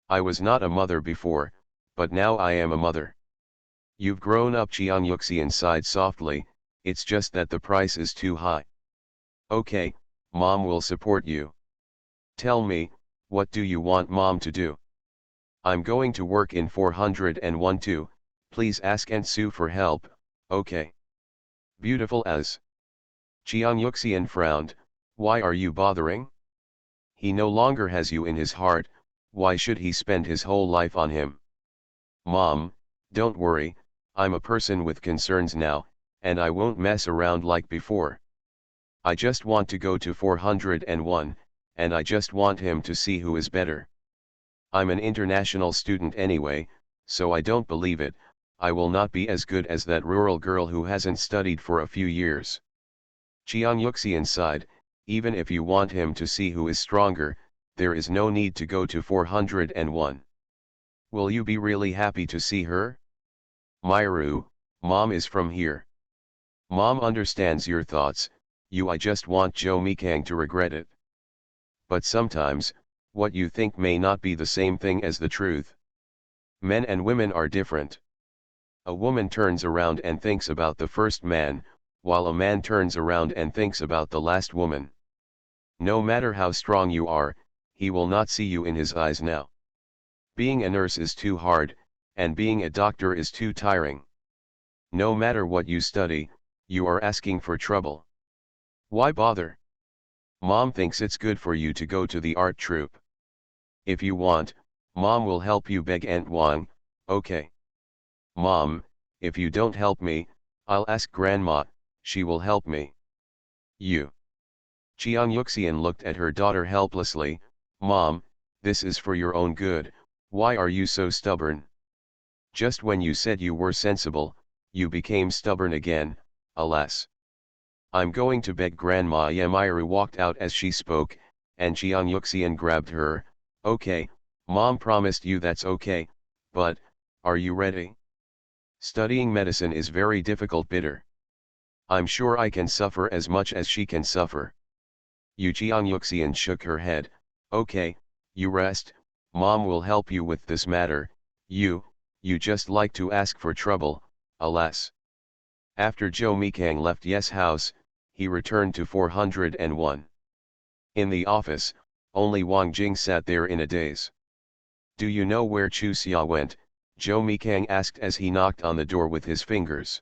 I was not a mother before, but now I am a mother. You've grown up, Cheon Yuxian sighed softly, it's just that the price is too high. Okay, mom will support you. Tell me, what do you want mom to do? I'm going to work in 401 too, please ask and sue for help, okay. Beautiful as. Cheon Yuxian frowned, why are you bothering? He no longer has you in his heart, why should he spend his whole life on him? Mom, don't worry, I'm a person with concerns now, and I won't mess around like before. I just want to go to 401, and I just want him to see who is better. I'm an international student anyway, so I don't believe it, I will not be as good as that rural girl who hasn't studied for a few years. Cheon Yuxian sighed, even if you want him to see who is stronger, there is no need to go to 401. Will you be really happy to see her? Myru, mom is from here. Mom understands your thoughts, I just want Joe Mikang to regret it. But sometimes, what you think may not be the same thing as the truth. Men and women are different. A woman turns around and thinks about the first man, while a man turns around and thinks about the last woman. No matter how strong you are, he will not see you in his eyes now. Being a nurse is too hard, and being a doctor is too tiring. No matter what you study, you are asking for trouble. Why bother? Mom thinks it's good for you to go to the art troupe. If you want, mom will help you beg Aunt Wang, okay. Mom, if you don't help me, I'll ask grandma, she will help me. You. Cheon Yuxian looked at her daughter helplessly, Mom, this is for your own good, why are you so stubborn? Just when you said you were sensible, you became stubborn again, alas. I'm going to beg Grandma. Yamiru walked out as she spoke, and Cheon Yuxian grabbed her, okay, Mom promised you that's okay, but, are you ready? Studying medicine is very difficult, bitter. I'm sure I can suffer as much as she can suffer. Cheon Yuxian shook her head, okay, you rest, Mom will help you with this matter, you just like to ask for trouble, alas. After Joe Mikang left Yes house, he returned to 401. In the office, only Wang Jing sat there in a daze. Do you know where Chu Xia went? Joe Mikang asked as he knocked on the door with his fingers.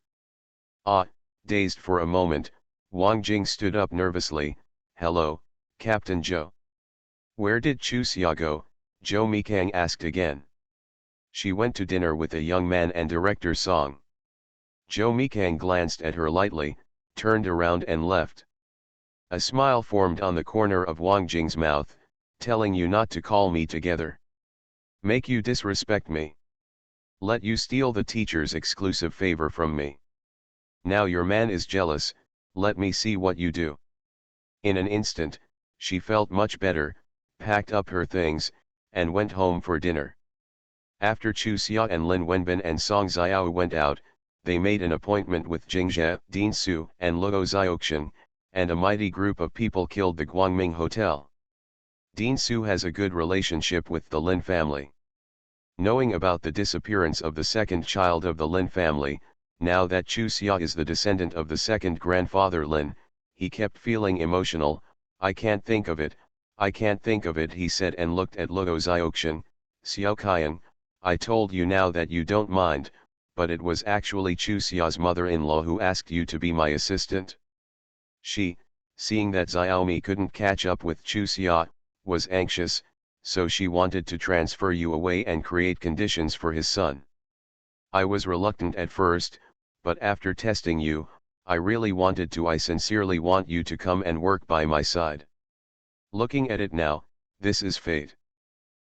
Dazed for a moment, Wang Jing stood up nervously, hello, Captain Joe. Where did Chu Xia go? Joe Mikang asked again. She went to dinner with a young man and director Song. Joe Mikang glanced at her lightly, turned around and left. A smile formed on the corner of Wang Jing's mouth, telling you not to call me together. Make you disrespect me. Let you steal the teacher's exclusive favor from me. Now your man is jealous, let me see what you do. In an instant, she felt much better, packed up her things, and went home for dinner. After Chu Xia and Lin Wenbin and Song Xiao went out, they made an appointment with Jing Jie, Dean Su, and Luo Xiaoxian, and a mighty group of people killed the Guangming Hotel. Dean Su has a good relationship with the Lin family. Knowing about the disappearance of the second child of the Lin family, now that Chu Xia is the descendant of the second grandfather Lin, he kept feeling emotional, I can't think of it, he said and looked at Luo Xiaoxian, Xiao Qian, I told you now that you don't mind, but it was actually Chu Xia's mother-in-law who asked you to be my assistant. She, seeing that Xiaomi couldn't catch up with Chu Xia, was anxious, so she wanted to transfer you away and create conditions for his son. I was reluctant at first, but after testing you, I really wanted to. I sincerely want you to come and work by my side. Looking at it now, this is fate.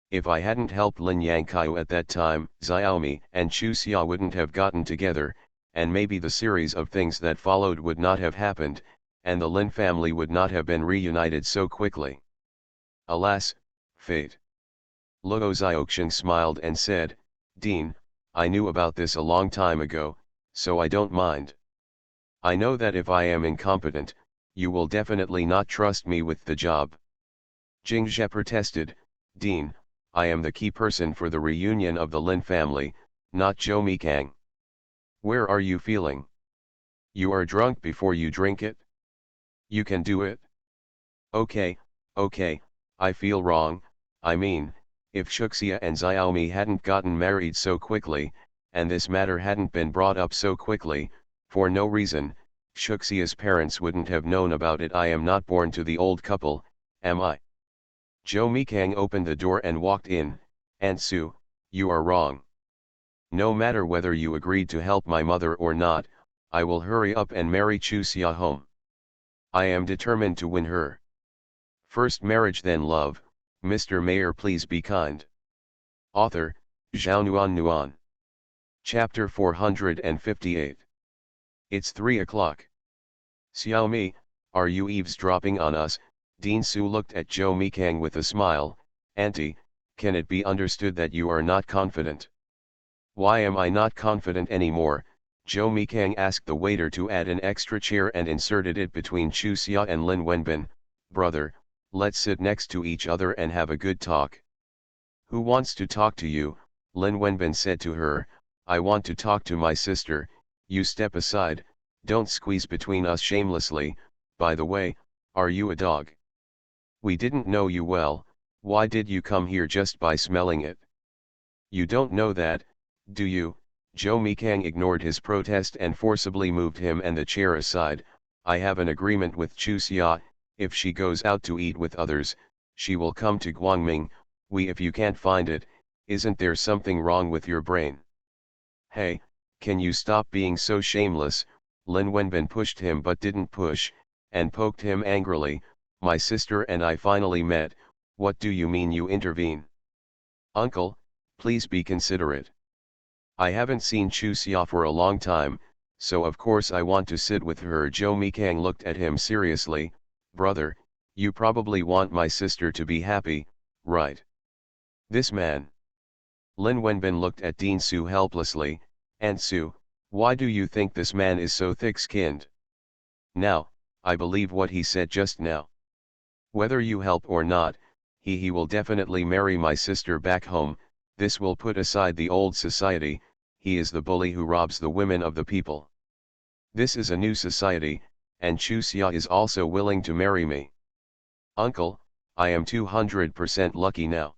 If I hadn't helped Lin Yangqiu at that time, Xiaomi and Chu Xia wouldn't have gotten together, and maybe the series of things that followed would not have happened, and the Lin family would not have been reunited so quickly. Alas, fate. Luo Xiaoxian smiled and said, Dean, I knew about this a long time ago, so I don't mind. I know that if I am incompetent, you will definitely not trust me with the job. Jingzhe protested, Dean, I am the key person for the reunion of the Lin family, not Zhou Mikang. Where are you feeling? You are drunk before you drink it? You can do it? Okay, okay, I feel wrong. I mean, if Shuxia and Xiaomi hadn't gotten married so quickly, and this matter hadn't been brought up so quickly, for no reason, Shuxia's parents wouldn't have known about it. I am not born to the old couple, am I? Zhou Mikang opened the door and walked in. Aunt Su, you are wrong. No matter whether you agreed to help my mother or not, I will hurry up and marry Chu Xia home. I am determined to win her. First marriage then love. Mr. Mayor, please be kind. Author, Zhao Nuan Nuan. Chapter 458. It's 3 o'clock. Xiaomi, are you eavesdropping on us? Dean Su looked at Zhou Mikang with a smile. Auntie, can it be understood that you are not confident? Why am I not confident anymore? Zhou Mikang asked the waiter to add an extra chair and inserted it between Chu Xia and Lin Wenbin. Brother, let's sit next to each other and have a good talk. Who wants to talk to you? Lin Wenbin said to her. I want to talk to my sister. You step aside, don't squeeze between us shamelessly. By the way, are you a dog? We didn't know you well. Why did you come here just by smelling it? You don't know that, do you? Zhou Mikang ignored his protest and forcibly moved him and the chair aside. I have an agreement with Chu Xia. If she goes out to eat with others, she will come to Guangming. If you can't find it, isn't there something wrong with your brain? Hey, can you stop being so shameless? Lin Wenbin pushed him but didn't push, and poked him angrily. My sister and I finally met. What do you mean you intervene? Uncle, please be considerate. I haven't seen Chu Xia for a long time, so of course I want to sit with her. Zhou Mikang looked at him seriously. Brother, you probably want my sister to be happy, right? This man. Lin Wenbin looked at Dean Su helplessly. Aunt Su, why do you think this man is so thick-skinned? Now, I believe what he said just now. Whether you help or not, he will definitely marry my sister back home. This will put aside the old society. He is the bully who robs the women of the people. This is a new society, and Chu Xia is also willing to marry me. Uncle, I am 200% lucky now.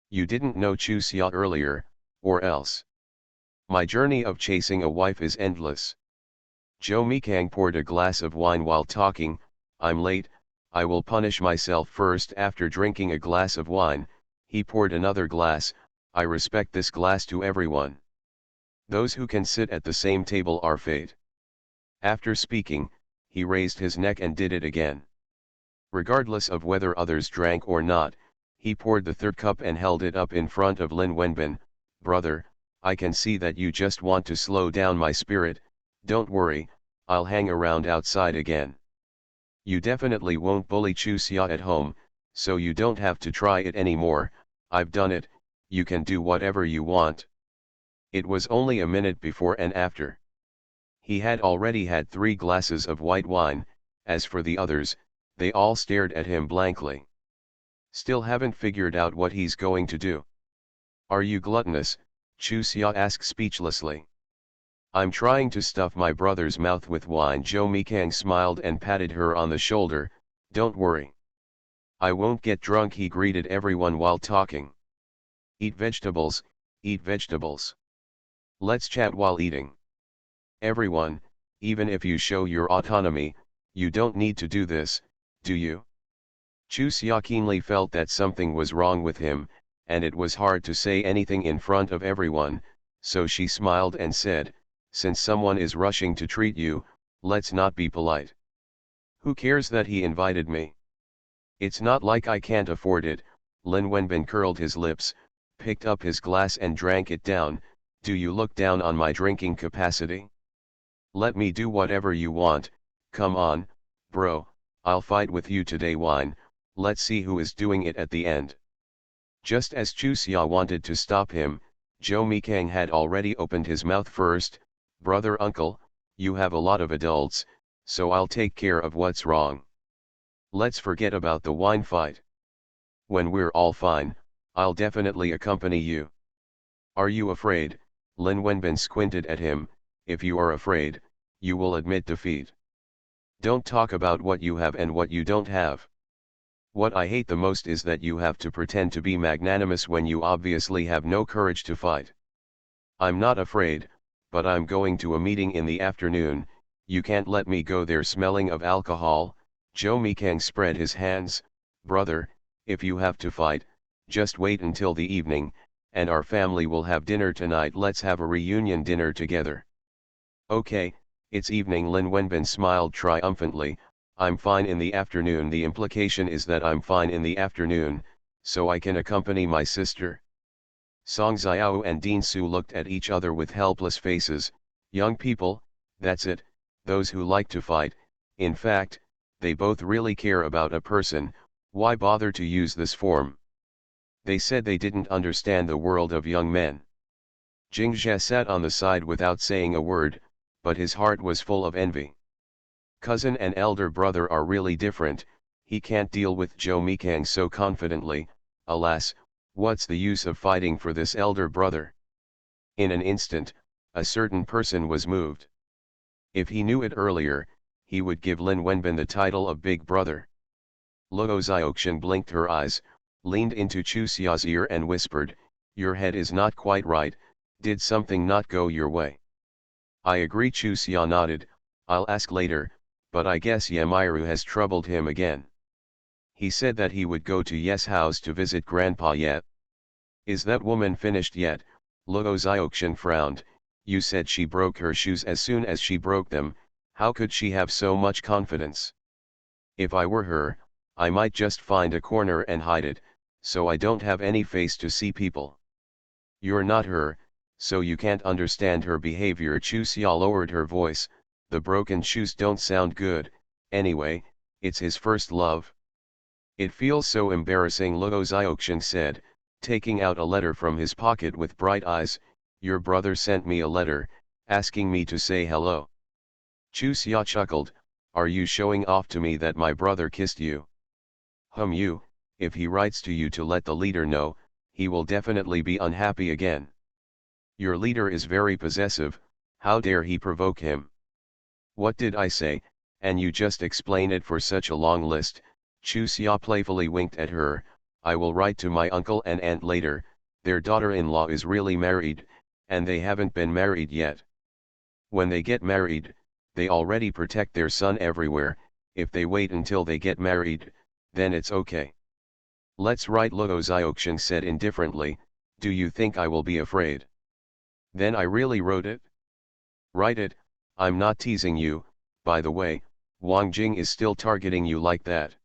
You didn't know Chu Xia earlier, or else. My journey of chasing a wife is endless. Zhou Mikang poured a glass of wine while talking. I'm late, I will punish myself first. After drinking a glass of wine, he poured another glass. I respect this glass to everyone. Those who can sit at the same table are fate. After speaking, he raised his neck and did it again. Regardless of whether others drank or not, he poured the third cup and held it up in front of Lin Wenbin. Brother, I can see that you just want to slow down my spirit. Don't worry, I'll hang around outside again. You definitely won't bully Chu Xia at home, so you don't have to try it anymore. I've done it, you can do whatever you want. It was only a minute before and after. He had already had 3 glasses of white wine. As for the others, they all stared at him blankly. Still haven't figured out what he's going to do. Are you gluttonous? Chu Xia asked speechlessly. I'm trying to stuff my brother's mouth with wine. Zhou Mikang smiled and patted her on the shoulder. Don't worry. I won't get drunk, he greeted everyone while talking. Eat vegetables, eat vegetables. Let's chat while eating. Everyone, even if you show your autonomy, you don't need to do this, do you? Chu Xia keenly felt that something was wrong with him, and it was hard to say anything in front of everyone, so she smiled and said, since someone is rushing to treat you, let's not be polite. Who cares that he invited me? It's not like I can't afford it. Lin Wenbin curled his lips, picked up his glass and drank it down. Do you look down on my drinking capacity? Let me do whatever you want. Come on, bro, I'll fight with you today. Wine, let's see who is doing it at the end. Just as Chu Xia wanted to stop him, Zhou Mikang had already opened his mouth first. Brother, uncle, you have a lot of adults, so I'll take care of what's wrong. Let's forget about the wine fight. When we're all fine, I'll definitely accompany you. Are you afraid? Lin Wenbin squinted at him. If you are afraid, you will admit defeat. Don't talk about what you have and what you don't have. What I hate the most is that you have to pretend to be magnanimous when you obviously have no courage to fight. I'm not afraid, but I'm going to a meeting in the afternoon. You can't let me go there smelling of alcohol. Joe Mikang spread his hands. Brother, if you have to fight, just wait until the evening, and our family will have dinner tonight. Let's have a reunion dinner together. Okay, it's evening. Lin Wenbin smiled triumphantly. I'm fine in the afternoon. The implication is that I'm fine in the afternoon, so I can accompany my sister. Song Xiao and Dean Su looked at each other with helpless faces. Young people, that's it, those who like to fight. In fact, they both really care about a person. Why bother to use this form? They said they didn't understand the world of young men. Jing Jie sat on the side without saying a word, but his heart was full of envy. Cousin and elder brother are really different. He can't deal with Joe Mikang so confidently. Alas, what's the use of fighting for this elder brother? In an instant, a certain person was moved. If he knew it earlier, he would give Lin Wenbin the title of Big Brother. Luo Xiaoxian blinked her eyes, leaned into Chu Xia's ear and whispered, "Your head is not quite right. Did something not go your way?" "I agree." Chu Xia nodded. "I'll ask later, but I guess Yamiru has troubled him again. He said that he would go to Ye's house to visit Grandpa Ye." "Is that woman finished yet?" Luo Xiaoxian frowned. "You said she broke her shoes as soon as she broke them. How could she have so much confidence?" "If I were her, I might just find a corner and hide it, so I don't have any face to see people." "You're not her, so you can't understand her behavior." Chu Xia lowered her voice. "The broken shoes don't sound good. Anyway, it's his first love." "It feels so embarrassing," Luo Xiaoxian said, taking out a letter from his pocket with bright eyes. "Your brother sent me a letter, asking me to say hello." Chu Xia chuckled. "Are you showing off to me that my brother kissed you?" You, if he writes to you to let the leader know, he will definitely be unhappy again. Your leader is very possessive. How dare he provoke him?" "What did I say? And you just explain it for such a long list." Chu Xia playfully winked at her. "I will write to my uncle and aunt later. Their daughter-in-law is really married, and they haven't been married yet. When they get married, they already protect their son everywhere. If they wait until they get married, then it's okay." "Let's write," Luo Xiaoxian said indifferently. "Do you think I will be afraid?" "Then I really wrote it?" "Write it. I'm not teasing you. By the way, Wang Jing is still targeting you like that."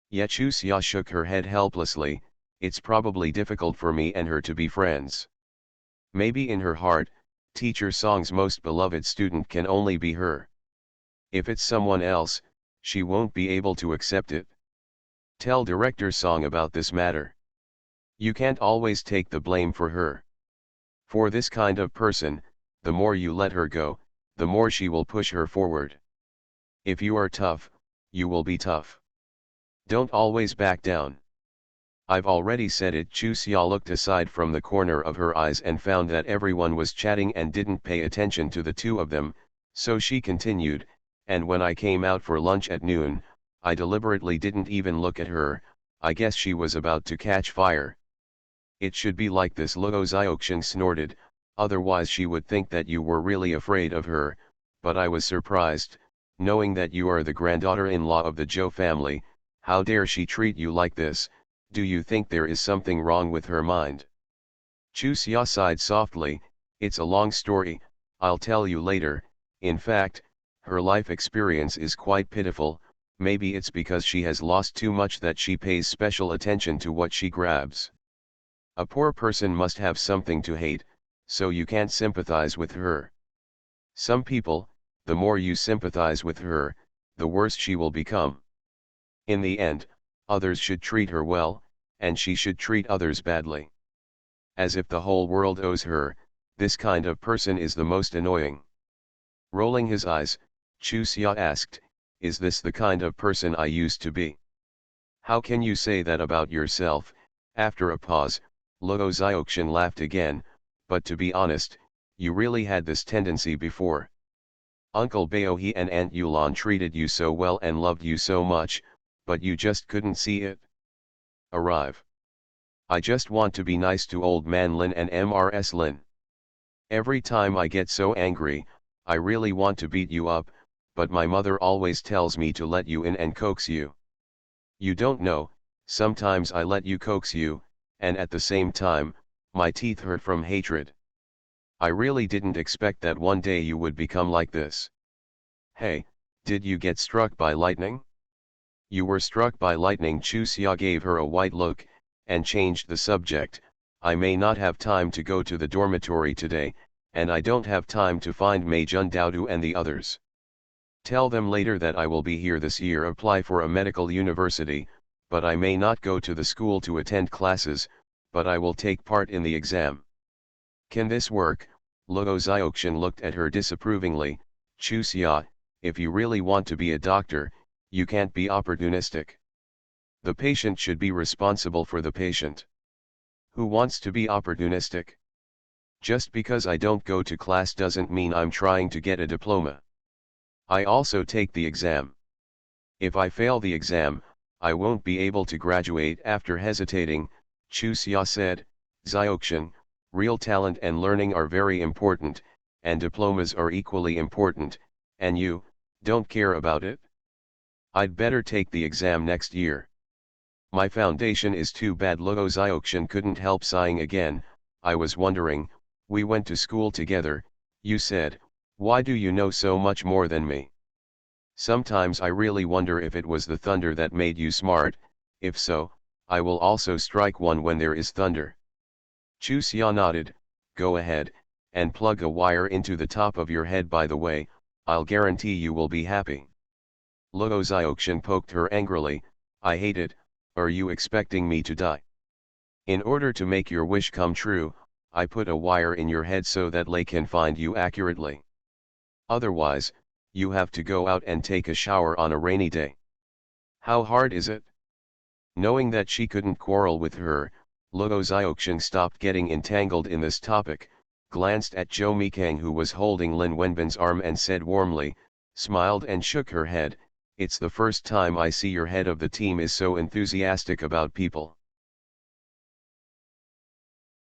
Ye Chu Xia shook her head helplessly. "It's probably difficult for me and her to be friends. Maybe in her heart, Teacher Song's most beloved student can only be her. If it's someone else, she won't be able to accept it. Tell Director Song about this matter. You can't always take the blame for her. For this kind of person, the more you let her go, the more she will push her forward. If you are tough, you will be tough. Don't always back down." "I've already said it." Chu Xia looked aside from the corner of her eyes and found that everyone was chatting and didn't pay attention to the two of them, so she continued, "And when I came out for lunch at noon, I deliberately didn't even look at her. I guess she was about to catch fire." "It should be like this," Luo Xiaoxian snorted, "otherwise she would think that you were really afraid of her. But I was surprised, knowing that you are the granddaughter-in-law of the Zhou family. How dare she treat you like this? Do you think there is something wrong with her mind?" Chu Xia sighed softly. "It's a long story, I'll tell you later. In fact, her life experience is quite pitiful. Maybe it's because she has lost too much that she pays special attention to what she grabs. A poor person must have something to hate, so you can't sympathize with her. Some people, the more you sympathize with her, the worse she will become. In the end, others should treat her well, and she should treat others badly. As if the whole world owes her. This kind of person is the most annoying." Rolling his eyes, Chu Xia asked, "Is this the kind of person I used to be?" How can you say that about yourself? After a pause, Luo Xiaoxian laughed again, but to be honest, you really had this tendency before. Uncle Baohe and Aunt Yulan treated you so well and loved you so much, but you just couldn't see it. Arrive. I just want to be nice to old man Lin and Mrs. Lin. Every time I get so angry, I really want to beat you up, but my mother always tells me to let you in and coax you. You don't know, sometimes I let you coax you, and at the same time, my teeth hurt from hatred. I really didn't expect that one day you would become like this. Hey, did you get struck by lightning? You were struck by lightning. Chu Xia gave her a white look, and changed the subject. I may not have time to go to the dormitory today, and I don't have time to find Mei Jun Daodu and the others. Tell them later that I will be here this year. Apply for a medical university, but I may not go to the school to attend classes, but I will take part in the exam. Can this work? Luo Xiaoxian looked at her disapprovingly. Chu Xia, if you really want to be a doctor, you can't be opportunistic. The patient should be responsible for the patient. Who wants to be opportunistic? Just because I don't go to class doesn't mean I'm trying to get a diploma. I also take the exam. If I fail the exam, I won't be able to graduate. After hesitating, Chu Xia said, Xiaoxian, real talent and learning are very important, and diplomas are equally important, and you, don't care about it? I'd better take the exam next year. My foundation is too bad. Luo Xiaoxian couldn't help sighing again. I was wondering, we went to school together, you said, why do you know so much more than me? Sometimes I really wonder if it was the thunder that made you smart. If so, I will also strike one when there is thunder. Chu Xia nodded. Go ahead, and plug a wire into the top of your head. By the way, I'll guarantee you will be happy. Luo Xiaoxian poked her angrily. I hate it. Are you expecting me to die? In order to make your wish come true, I put a wire in your head so that Lei can find you accurately. Otherwise, you have to go out and take a shower on a rainy day. How hard is it? Knowing that she couldn't quarrel with her, Luo Xiaoxian stopped getting entangled in this topic, glanced at Zhou Mikang who was holding Lin Wenbin's arm and said warmly, smiled and shook her head, it's the first time I see your head of the team is so enthusiastic about people.